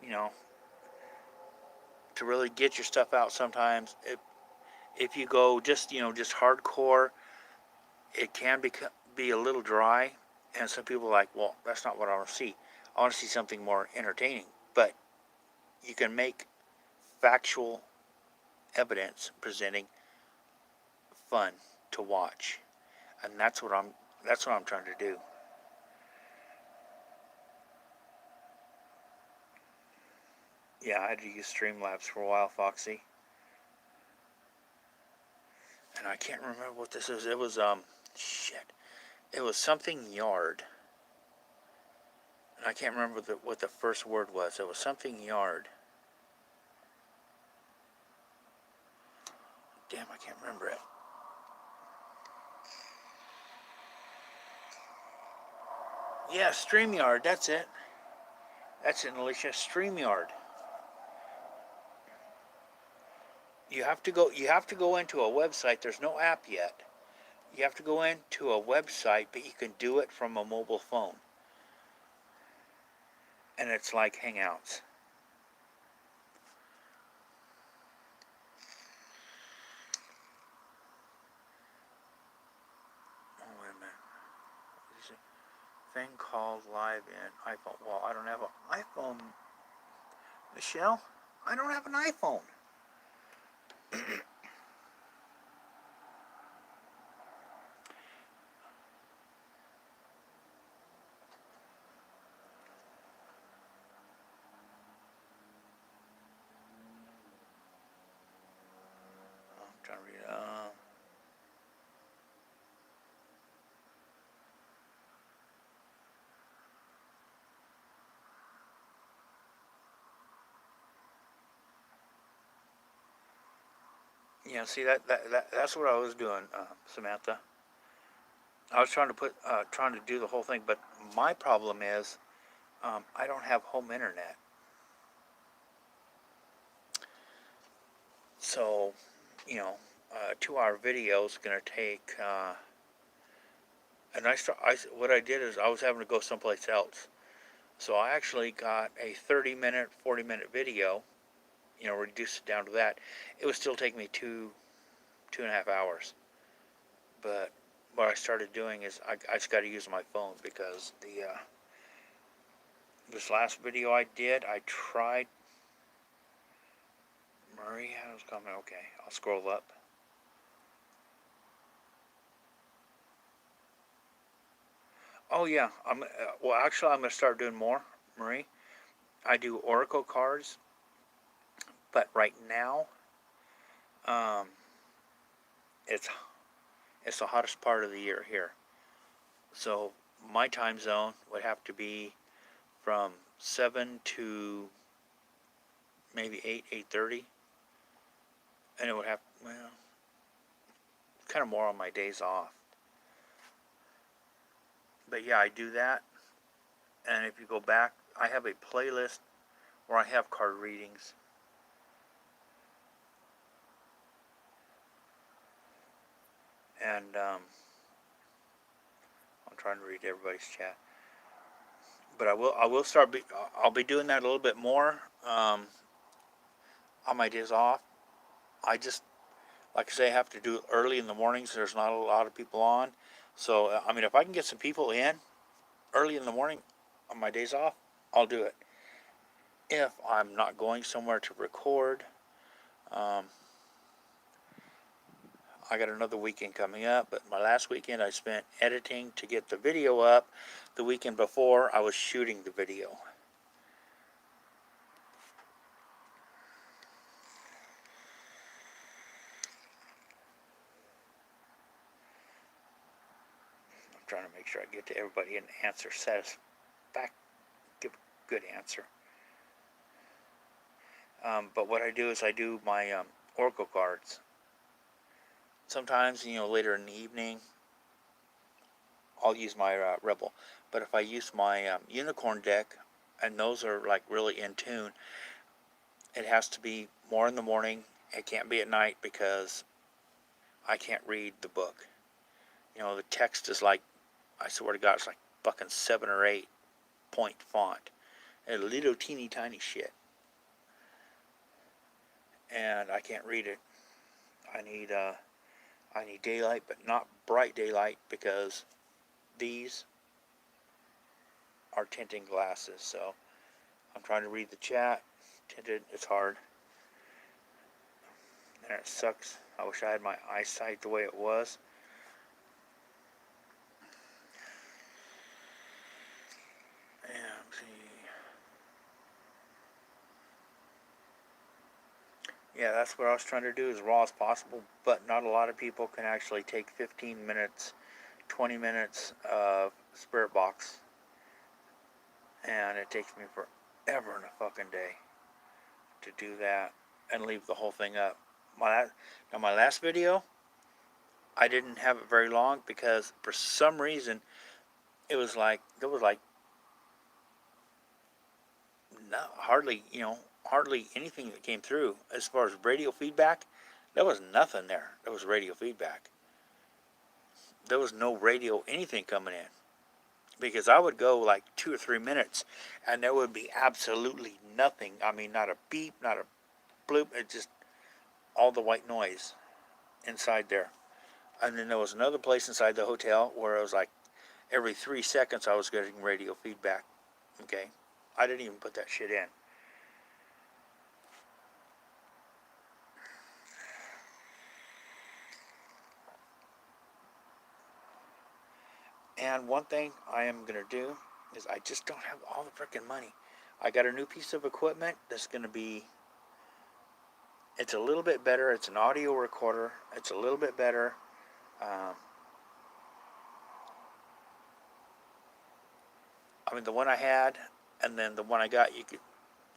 to really get your stuff out. Sometimes if you go just hardcore, it can be a little dry, and some people are like, "Well, that's not what I want to see. I want to see something more entertaining." But you can make factual evidence presenting fun to watch, and that's what I'm trying to do. Yeah, I had to use Streamlabs for a while, Foxy, and I can't remember what this is. It was shit. It was something yard, and I can't remember what the first word was. It was something yard. Damn, I can't remember it. Yeah, StreamYard. That's it. That's it, Alicia. StreamYard. You have to go into a website. There's no app yet. You have to go into a website, but you can do it from a mobile phone. And it's like Hangouts. Oh, wait a minute. There's a thing called Live in iPhone. Well, I don't have an iPhone. Michelle, I don't have an iPhone. I'm trying to read it. Yeah, see that's what I was doing, Samantha. I was trying to do the whole thing, but my problem is I don't have home internet. So, a 2 hour video is going to take. And what I did is I was having to go someplace else. So I actually got a 30-minute, 40-minute video. Reduced it down to that. It would still take me 2.5 hours. But what I started doing is I just got to use my phone because this last video I did, I tried. Maria was coming. Okay, I'll scroll up. Oh yeah, actually I'm gonna start doing more, Marie. I do Oracle cards, but right now, um, it's it's the hottest part of the year here. So my time zone would have to be from 7 to maybe 8:30, and it would have, well, kind of more on my days off. But yeah, I do that. And if you go back, I have a playlist where I have card readings. And I'm trying to read everybody's chat. But I'll be doing that a little bit more on my days off. I just, like I say, have to do it early in the mornings. There's not a lot of people on. So, I mean, if I can get some people in early in the morning on my days off, I'll do it. If I'm not going somewhere to record, um, I got another weekend coming up, but my last weekend I spent editing to get the video up. The weekend before, I was shooting the video. I'm trying to make sure I get to everybody and answer give a good answer. But what I do is I do my Oracle cards. Sometimes, later in the evening, I'll use my Rebel. But if I use my Unicorn deck, and those are like really in tune, it has to be more in the morning. It can't be at night because I can't read the book. The text is like, I swear to God, it's like fucking 7 or 8 point font. And a little teeny tiny shit. And I can't read it. I need daylight, but not bright daylight, because these are tinting glasses. So I'm trying to read the chat. Tinted, it's hard. And it sucks. I wish I had my eyesight the way it was. And see. Yeah, that's what I was trying to do, as raw as possible, but not a lot of people can actually take 15 minutes, 20 minutes of Spirit Box. And it takes me forever in a fucking day to do that and leave the whole thing up. My last video, I didn't have it very long because for some reason there was like hardly anything that came through as far as radio feedback. There was nothing there. There was radio feedback. There was no radio anything coming in, because I would go like 2 or 3 minutes and there would be absolutely nothing. I mean, not a beep, not a bloop. It just all the white noise inside there. And then there was another place inside the hotel where it was like every 3 seconds I was getting radio feedback. Okay, I didn't even put that shit in. And one thing I am going to do is I just don't have all the freaking money. I got a new piece of equipment that's going to be, it's a little bit better. It's an audio recorder. It's a little bit better. I mean, the one I had and then the one I got,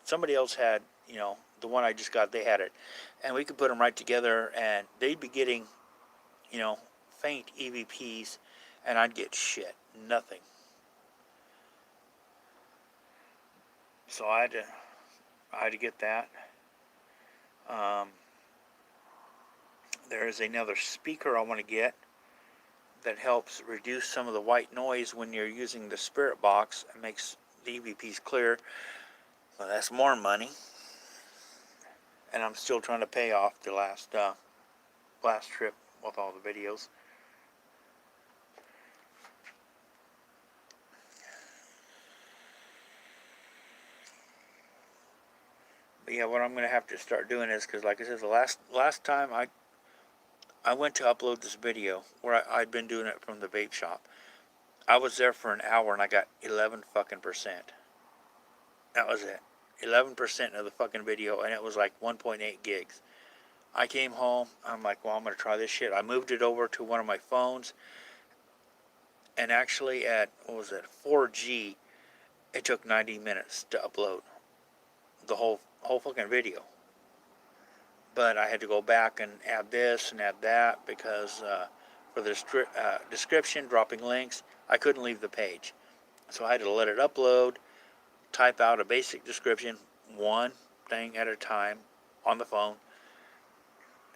somebody else had, the one I just got, they had it. And we could put them right together and they'd be getting, faint EVPs, and I'd get shit. Nothing. So I had to get that. There is another speaker I want to get that helps reduce some of the white noise when you're using the Spirit Box and makes the EVPs clear. Well, that's more money. And I'm still trying to pay off the last trip with all the videos. But yeah, what I'm going to have to start doing is, because like I said, the last time I went to upload this video where I'd been doing it from the vape shop, I was there for an hour and I got 11 fucking percent. That was it. 11% of the fucking video, and it was like 1.8 gigs. I came home, I'm like, well, I'm going to try this shit. I moved it over to one of my phones, and actually at, 4G, it took 90 minutes to upload the whole whole fucking video. But I had to go back and add this and add that because for the description, dropping links, I couldn't leave the page. So I had to let it upload, type out a basic description, one thing at a time on the phone,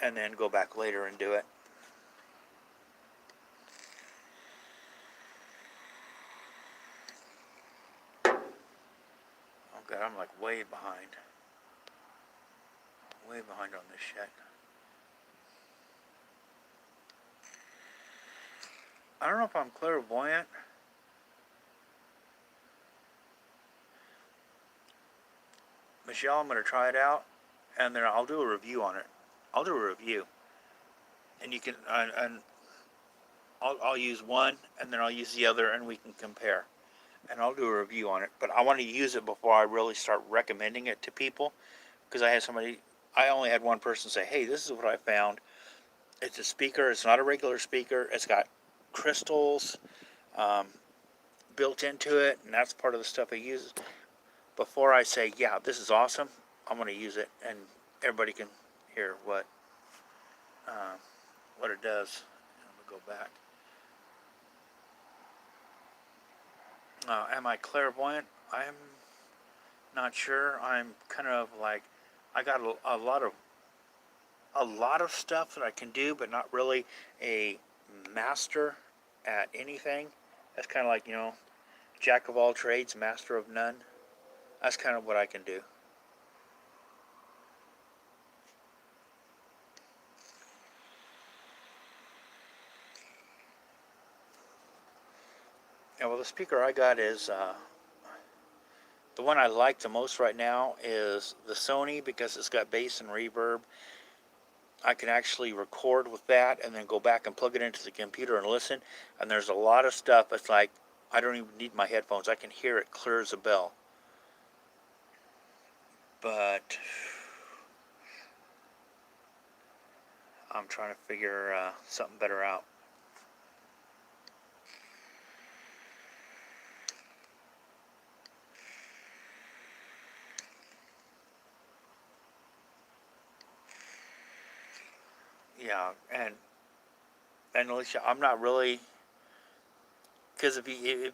and then go back later and do it. Oh God, I'm like way behind. Way behind on this shit. I don't know if I'm clairvoyant. Michelle, I'm going to try it out, and then I'll do a review on it. I'll do a review. And you can, and I'll use one, and then I'll use the other, and we can compare. And I'll do a review on it. But I want to use it before I really start recommending it to people. Because I only had one person say, hey, this is what I found. It's a speaker. It's not a regular speaker. It's got crystals built into it, and that's part of the stuff I use. Before I say, yeah, this is awesome, I'm going to use it, and everybody can hear what it does. I'm going to go back. Am I clairvoyant? I'm not sure. I'm kind of like, I got a lot of stuff that I can do, but not really a master at anything. That's kind of like, jack of all trades, master of none. That's kind of what I can do. Yeah, well, the speaker I got is the one I like the most right now is the Sony because it's got bass and reverb. I can actually record with that and then go back and plug it into the computer and listen. And there's a lot of stuff. It's like I don't even need my headphones. I can hear it clear as a bell. But I'm trying to figure something better out. Yeah, and Alicia, I'm not really, because if you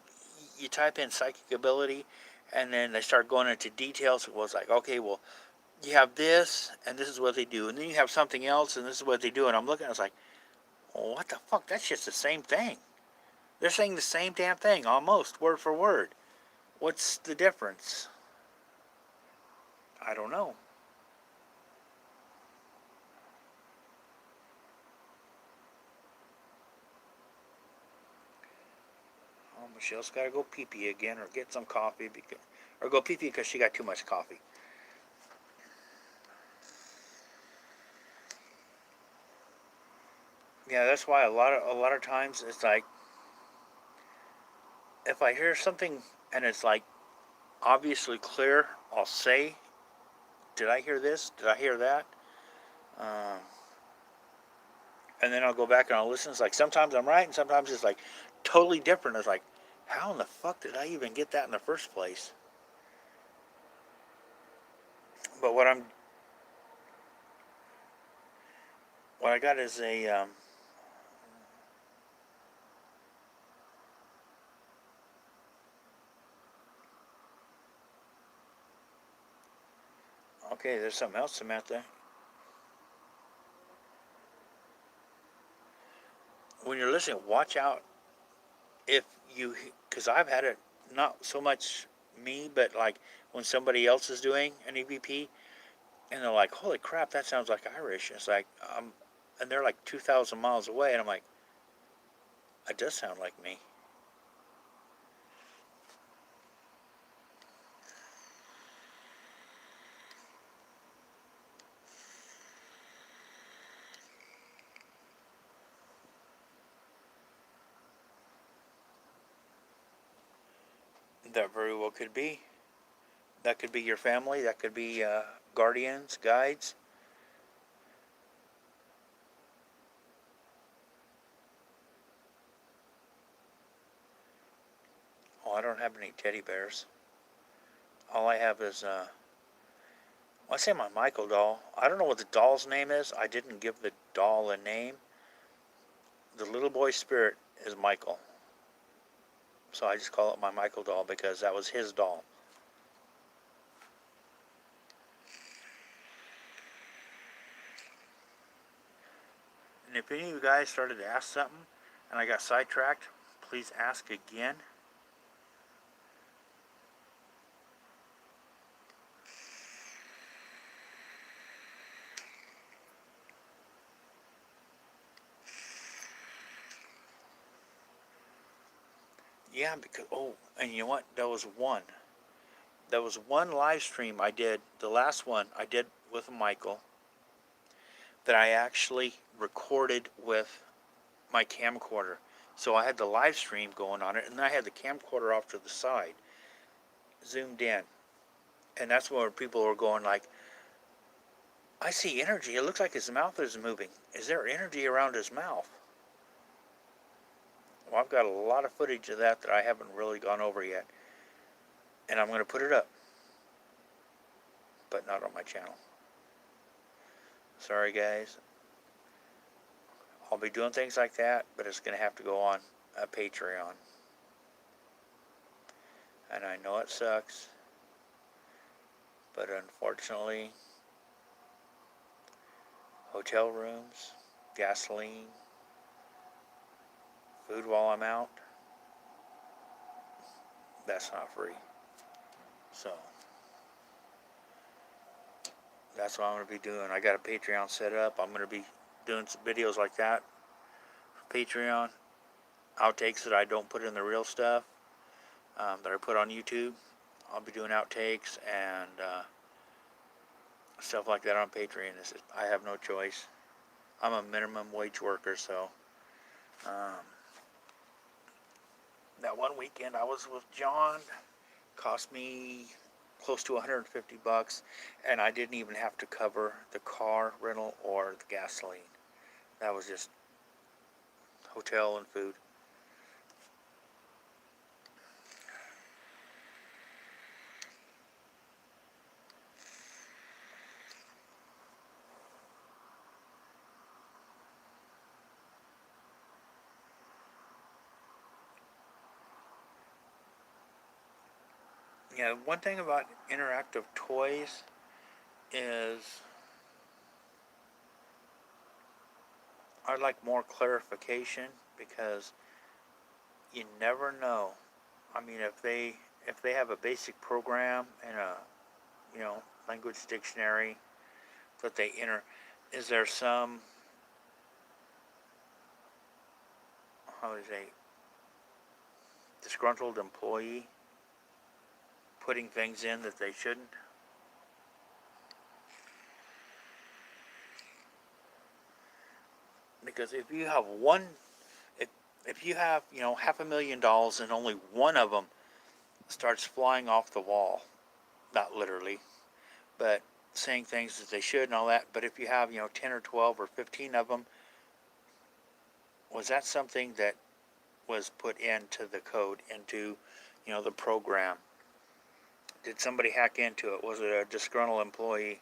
type in psychic ability, and then they start going into details, it was like, okay, well, you have this, and this is what they do, and then you have something else, and this is what they do, and I'm looking, I was like, well, what the fuck? That's just the same thing. They're saying the same damn thing, almost word for word. What's the difference? I don't know. Oh, Michelle's got to go pee-pee again or get some coffee or go pee-pee because she got too much coffee. Yeah, that's why a lot of times it's like if I hear something and it's like obviously clear, I'll say, "Did I hear this? Did I hear that?" Um, and then I'll go back and I'll listen. It's like sometimes I'm right and sometimes it's like totally different. It's like, how in the fuck did I even get that in the first place? But what I got is a okay. There's something else, Samantha. When you're listening, watch out if you, because I've had it not so much me, but like when somebody else is doing an EVP, and they're like, "Holy crap, that sounds like Irish." It's like, and they're like 2,000 miles away, and I'm like, it does sound like me. That very well could be. That could be your family. That could be guardians, guides. Oh, I don't have any teddy bears. All I have is I say my Michael doll. I don't know what the doll's name is. I didn't give the doll a name. The little boy spirit is Michael. So I just call it my Michael doll because that was his doll. And if any of you guys started to ask something and I got sidetracked, please ask again. Yeah, because, oh, and you know what? There was one. There was one live stream I did, the last one I did with Michael, that I actually recorded with my camcorder. So I had the live stream going on it, and I had the camcorder off to the side, zoomed in. And that's where people were going like, I see energy. It looks like his mouth is moving. Is there energy around his mouth? Well, I've got a lot of footage of that I haven't really gone over yet. And I'm going to put it up, but not on my channel. Sorry, guys. I'll be doing things like that, but it's going to have to go on a Patreon. And I know it sucks, but unfortunately, hotel rooms, gasoline, food while I'm out, that's not free. So that's what I'm going to be doing. I got a Patreon set up. I'm going to be doing some videos like that for Patreon. Outtakes that I don't put in the real stuff that I put on YouTube. I'll be doing outtakes and stuff like that on Patreon. I have no choice. I'm a minimum wage worker, so that one weekend I was with John cost me close to $150, and I didn't even have to cover the car rental or the gasoline. That was just hotel and food. Yeah, one thing about interactive toys is I'd like more clarification because you never know. I mean, if they have a basic program and a language dictionary that they enter, is there some, how do you say, disgruntled employee putting things in that they shouldn't? Because if you have one, if you have $500,000 and only one of them starts flying off the wall, not literally, but saying things that they should and all that. But if you have 10 or 12 or 15 of them, was that something that was put into the code, into the program? Did somebody hack into it? Was it a disgruntled employee?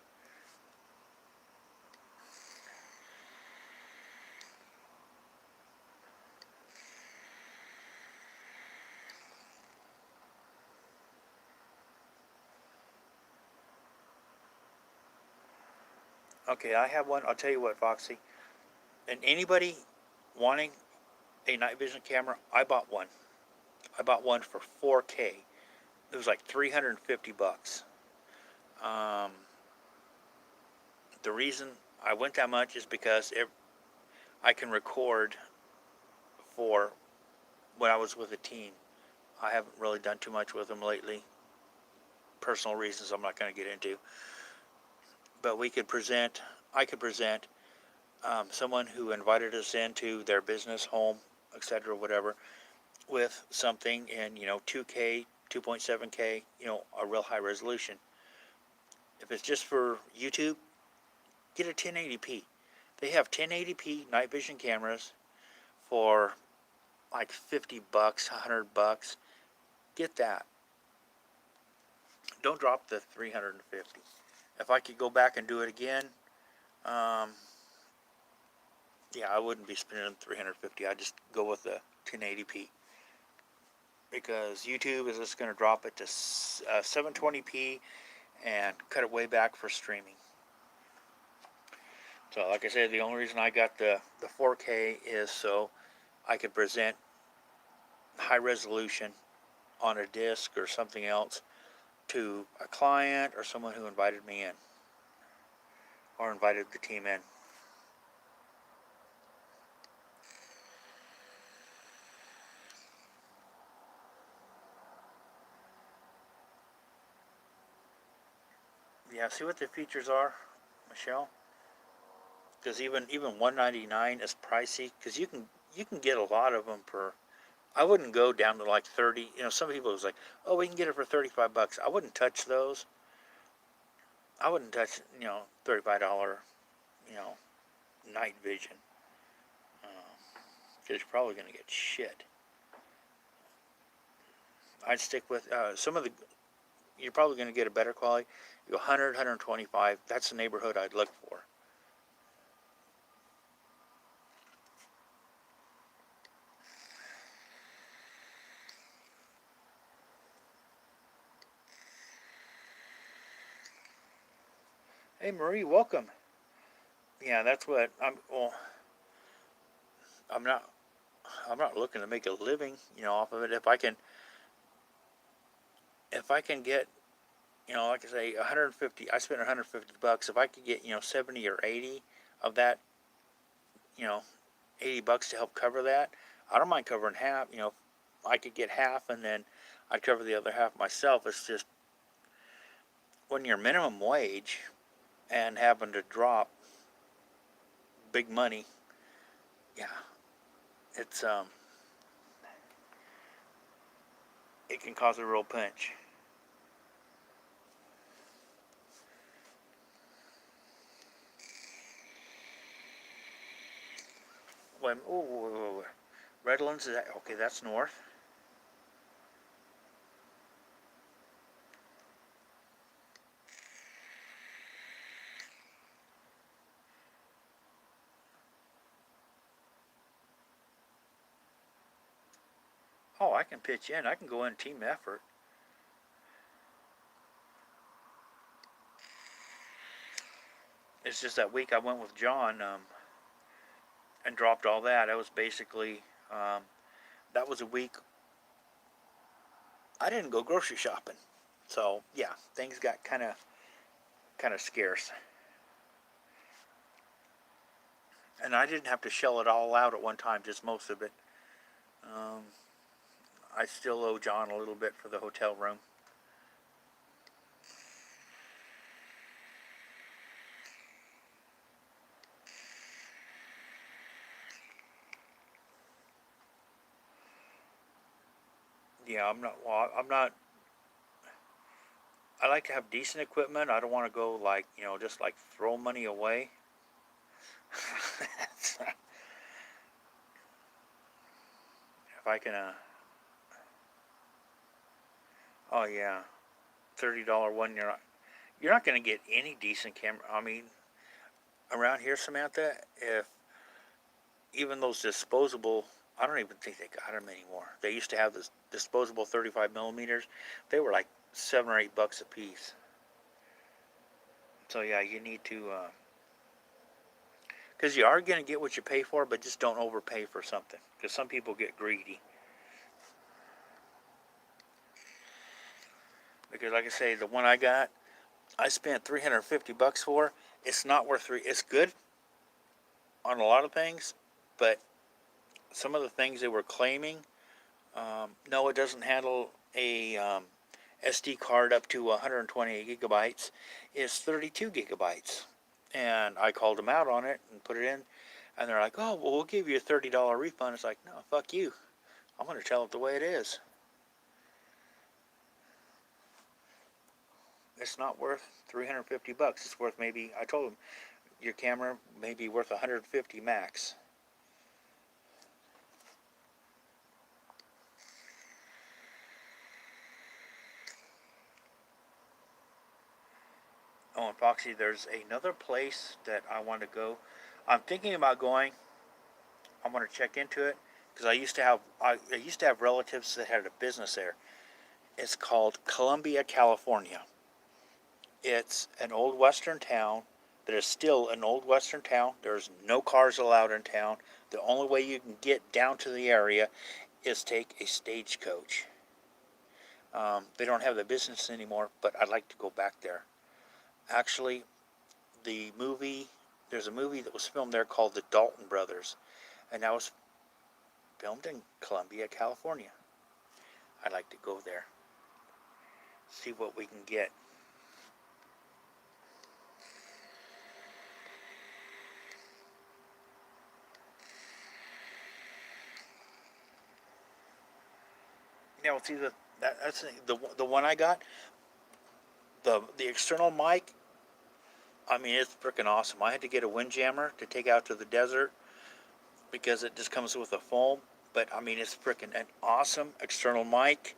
Okay, I have one. I'll tell you what, Foxy. And anybody wanting a night vision camera, I bought one. I bought one for $4K. It was like $350. Um, the reason I went that much is because I can record for when I was with a team. I haven't really done too much with them lately. Personal reasons I'm not going to get into. But I could present someone who invited us into their business, home, etc., whatever, with something in 2K, 2.7K, a real high resolution. If it's just for YouTube, get a 1080p. They have 1080p night vision cameras for like $50, $100. Get that. Don't drop the $350. if I could go back and do it again, um, yeah, I wouldn't be spending 350. I'd just go with the 1080p, because YouTube is just going to drop it to 720p and cut it way back for streaming. So, like I said, the only reason I got the 4K is so I could present high resolution on a disc or something else to a client or someone who invited me in or invited the team in. Yeah, see what the features are, Michelle? Because even 199 is pricey, because you can get a lot of them for. I wouldn't go down to like 30. You know, some people was like, oh, we can get it for $35. I wouldn't touch those. I wouldn't touch, $35, you know, night vision. Because you're probably going to get shit. I'd stick with some of the. You're probably going to get a better quality. You go 100, 125. That's the neighborhood I'd look for. Hey Marie, welcome. Yeah, that's what I'm. Well, I'm not. I'm not looking to make a living, off of it. If I can get, like I say, 150. I spent $150. If I could get, 70 or 80 of that, you know, $80 to help cover that, I don't mind covering half. I could get half, and then I'd cover the other half myself. It's just when you're minimum wage and having to drop big money, yeah, it's it can cause a real pinch. When oh, Redlands is that okay? That's north. Oh, I can pitch in. I can go in team effort. It's just that week I went with John and dropped all that. I was basically that was a week I didn't go grocery shopping. So yeah, things got kind of scarce, and I didn't have to shell it all out at one time, just most of it. Um, I still owe John a little bit for the hotel room. Yeah, I'm not. Well, I'm not. I like to have decent equipment. I don't want to go like just like throw money away. If I can, oh yeah, $30 one. You're not going to get any decent camera. I mean, around here, Samantha, if even those disposable, I don't even think they got them anymore. They used to have this disposable 35 millimeters. They were like $7 or $8 a piece. So yeah, you need to, because you are going to get what you pay for, but just don't overpay for something. Because some people get greedy. Because like I say, the one I got, I spent $350 for. It's not worth three. It's good on a lot of things, but some of the things they were claiming, no, it doesn't handle a SD card up to 128 gigabytes. It's 32 gigabytes, and I called them out on it and put it in, and they're like, "Oh, well, we'll give you a $30 refund." It's like, no, fuck you. I'm going to tell it the way it is. It's not worth $350. It's worth maybe, I told them, your camera may be worth 150 max. Oh, and Foxy, there's another place that I want to go. I'm thinking about going. I want to check into it because I used to have relatives that had a business there. It's called Columbia, California. It's an old western town that is still an old western town. There's no cars allowed in town. The only way you can get down to the area is take a stagecoach. They don't have the business anymore, but I'd like to go back there. Actually, the movie, there's a movie that was filmed there called The Dalton Brothers, and that was filmed in Columbia, California. I'd like to go there, see what we can get. Yeah, well, see that's the one I got. The external mic. I mean, it's freaking awesome. I had to get a windjammer to take out to the desert because it just comes with a foam. But I mean, it's freaking an awesome external mic.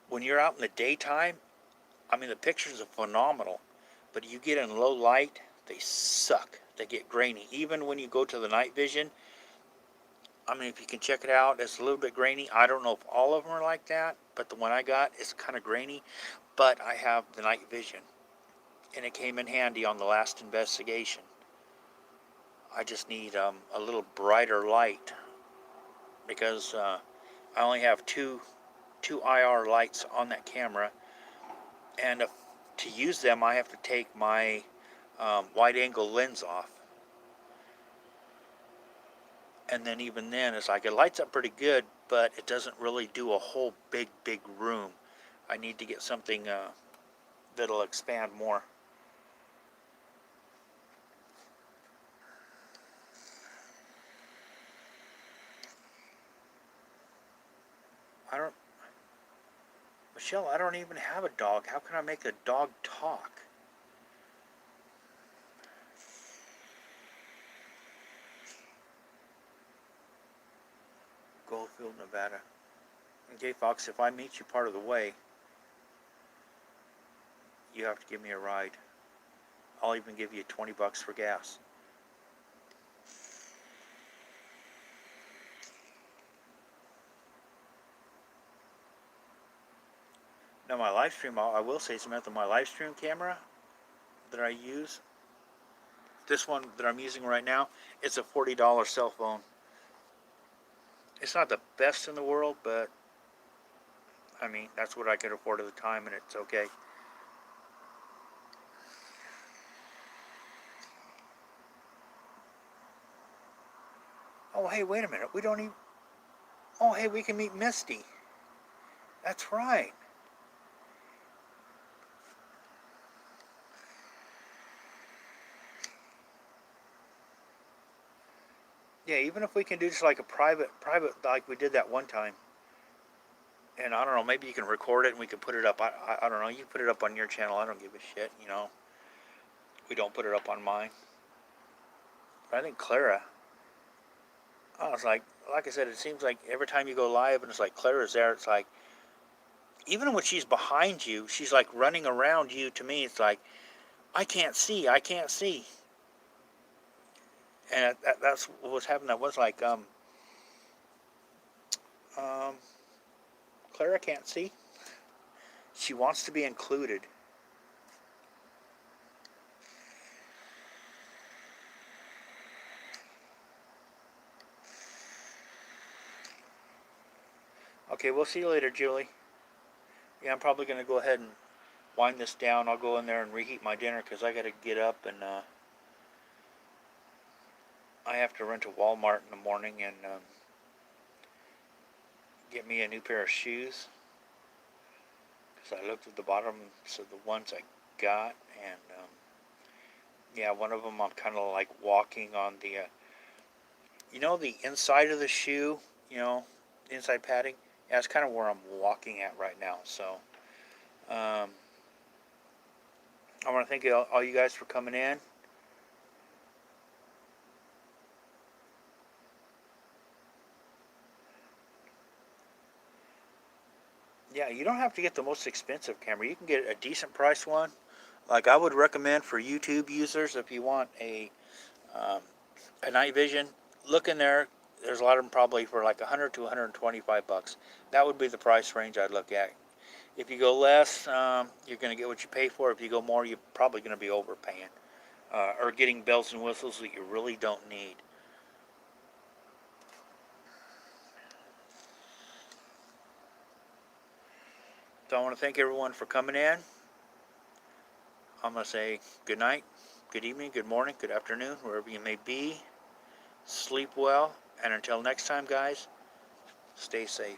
When you're out in the daytime, I mean, the pictures are phenomenal. But you get in low light, they suck. They get grainy. Even when you go to the night vision, I mean, if you can check it out, it's a little bit grainy. I don't know if all of them are like that, but the one I got is kind of grainy. But I have the night vision, and it came in handy on the last investigation. I just need a little brighter light because I only have two IR lights on that camera, and to use them, I have to take my wide-angle lens off. And then even then, it's like it lights up pretty good, but it doesn't really do a whole big room. I need to get something that'll expand more. I don't, Michelle, I don't even have a dog. How can I make a dog talk? Goldfield, Nevada. Okay, Fox, if I meet you part of the way, you have to give me a ride. I'll even give you $20 for gas. Now my live stream, I will say, Samantha, my live stream camera that I use, this one that I'm using right now, it's a $40 cell phone. It's not the best in the world, but I mean, that's what I could afford at the time, and it's okay. Oh, hey, wait a minute. We don't even... Oh, hey, we can meet Misty. That's right. Yeah, even if we can do just like a private, like we did that one time. And I don't know, maybe you can record it and we can put it up. I don't know. You put it up on your channel. I don't give a shit, you know. We don't put it up on mine. But I think Clara... Oh, it's like I said, it seems like every time you go live and it's like Clara's there, it's like, even when she's behind you, she's like running around you. To me, it's like, I can't see. And that's what was happening. That was like, um, Clara can't see. She wants to be included. Okay, we'll see you later, Julie. Yeah, I'm probably going to go ahead and wind this down. I'll go in there and reheat my dinner because I got to get up and I have to run to Walmart in the morning and get me a new pair of shoes. Because I looked at the bottoms of the ones I got, and yeah, one of them I'm kind of like walking on the, the inside of the shoe, the inside padding. Yeah, that's kind of where I'm walking at right now. So, I want to thank all you guys for coming in. Yeah, you don't have to get the most expensive camera. You can get a decent price one. Like I would recommend for YouTube users, if you want a night vision, look in there. There's a lot of them probably for like 100 to 125 bucks. That would be the price range I'd look at. If you go less, you're going to get what you pay for. If you go more, you're probably going to be overpaying or getting bells and whistles that you really don't need. So I want to thank everyone for coming in. I'm going to say good night, good evening, good morning, good afternoon, wherever you may be. Sleep well, and until next time, guys, stay safe.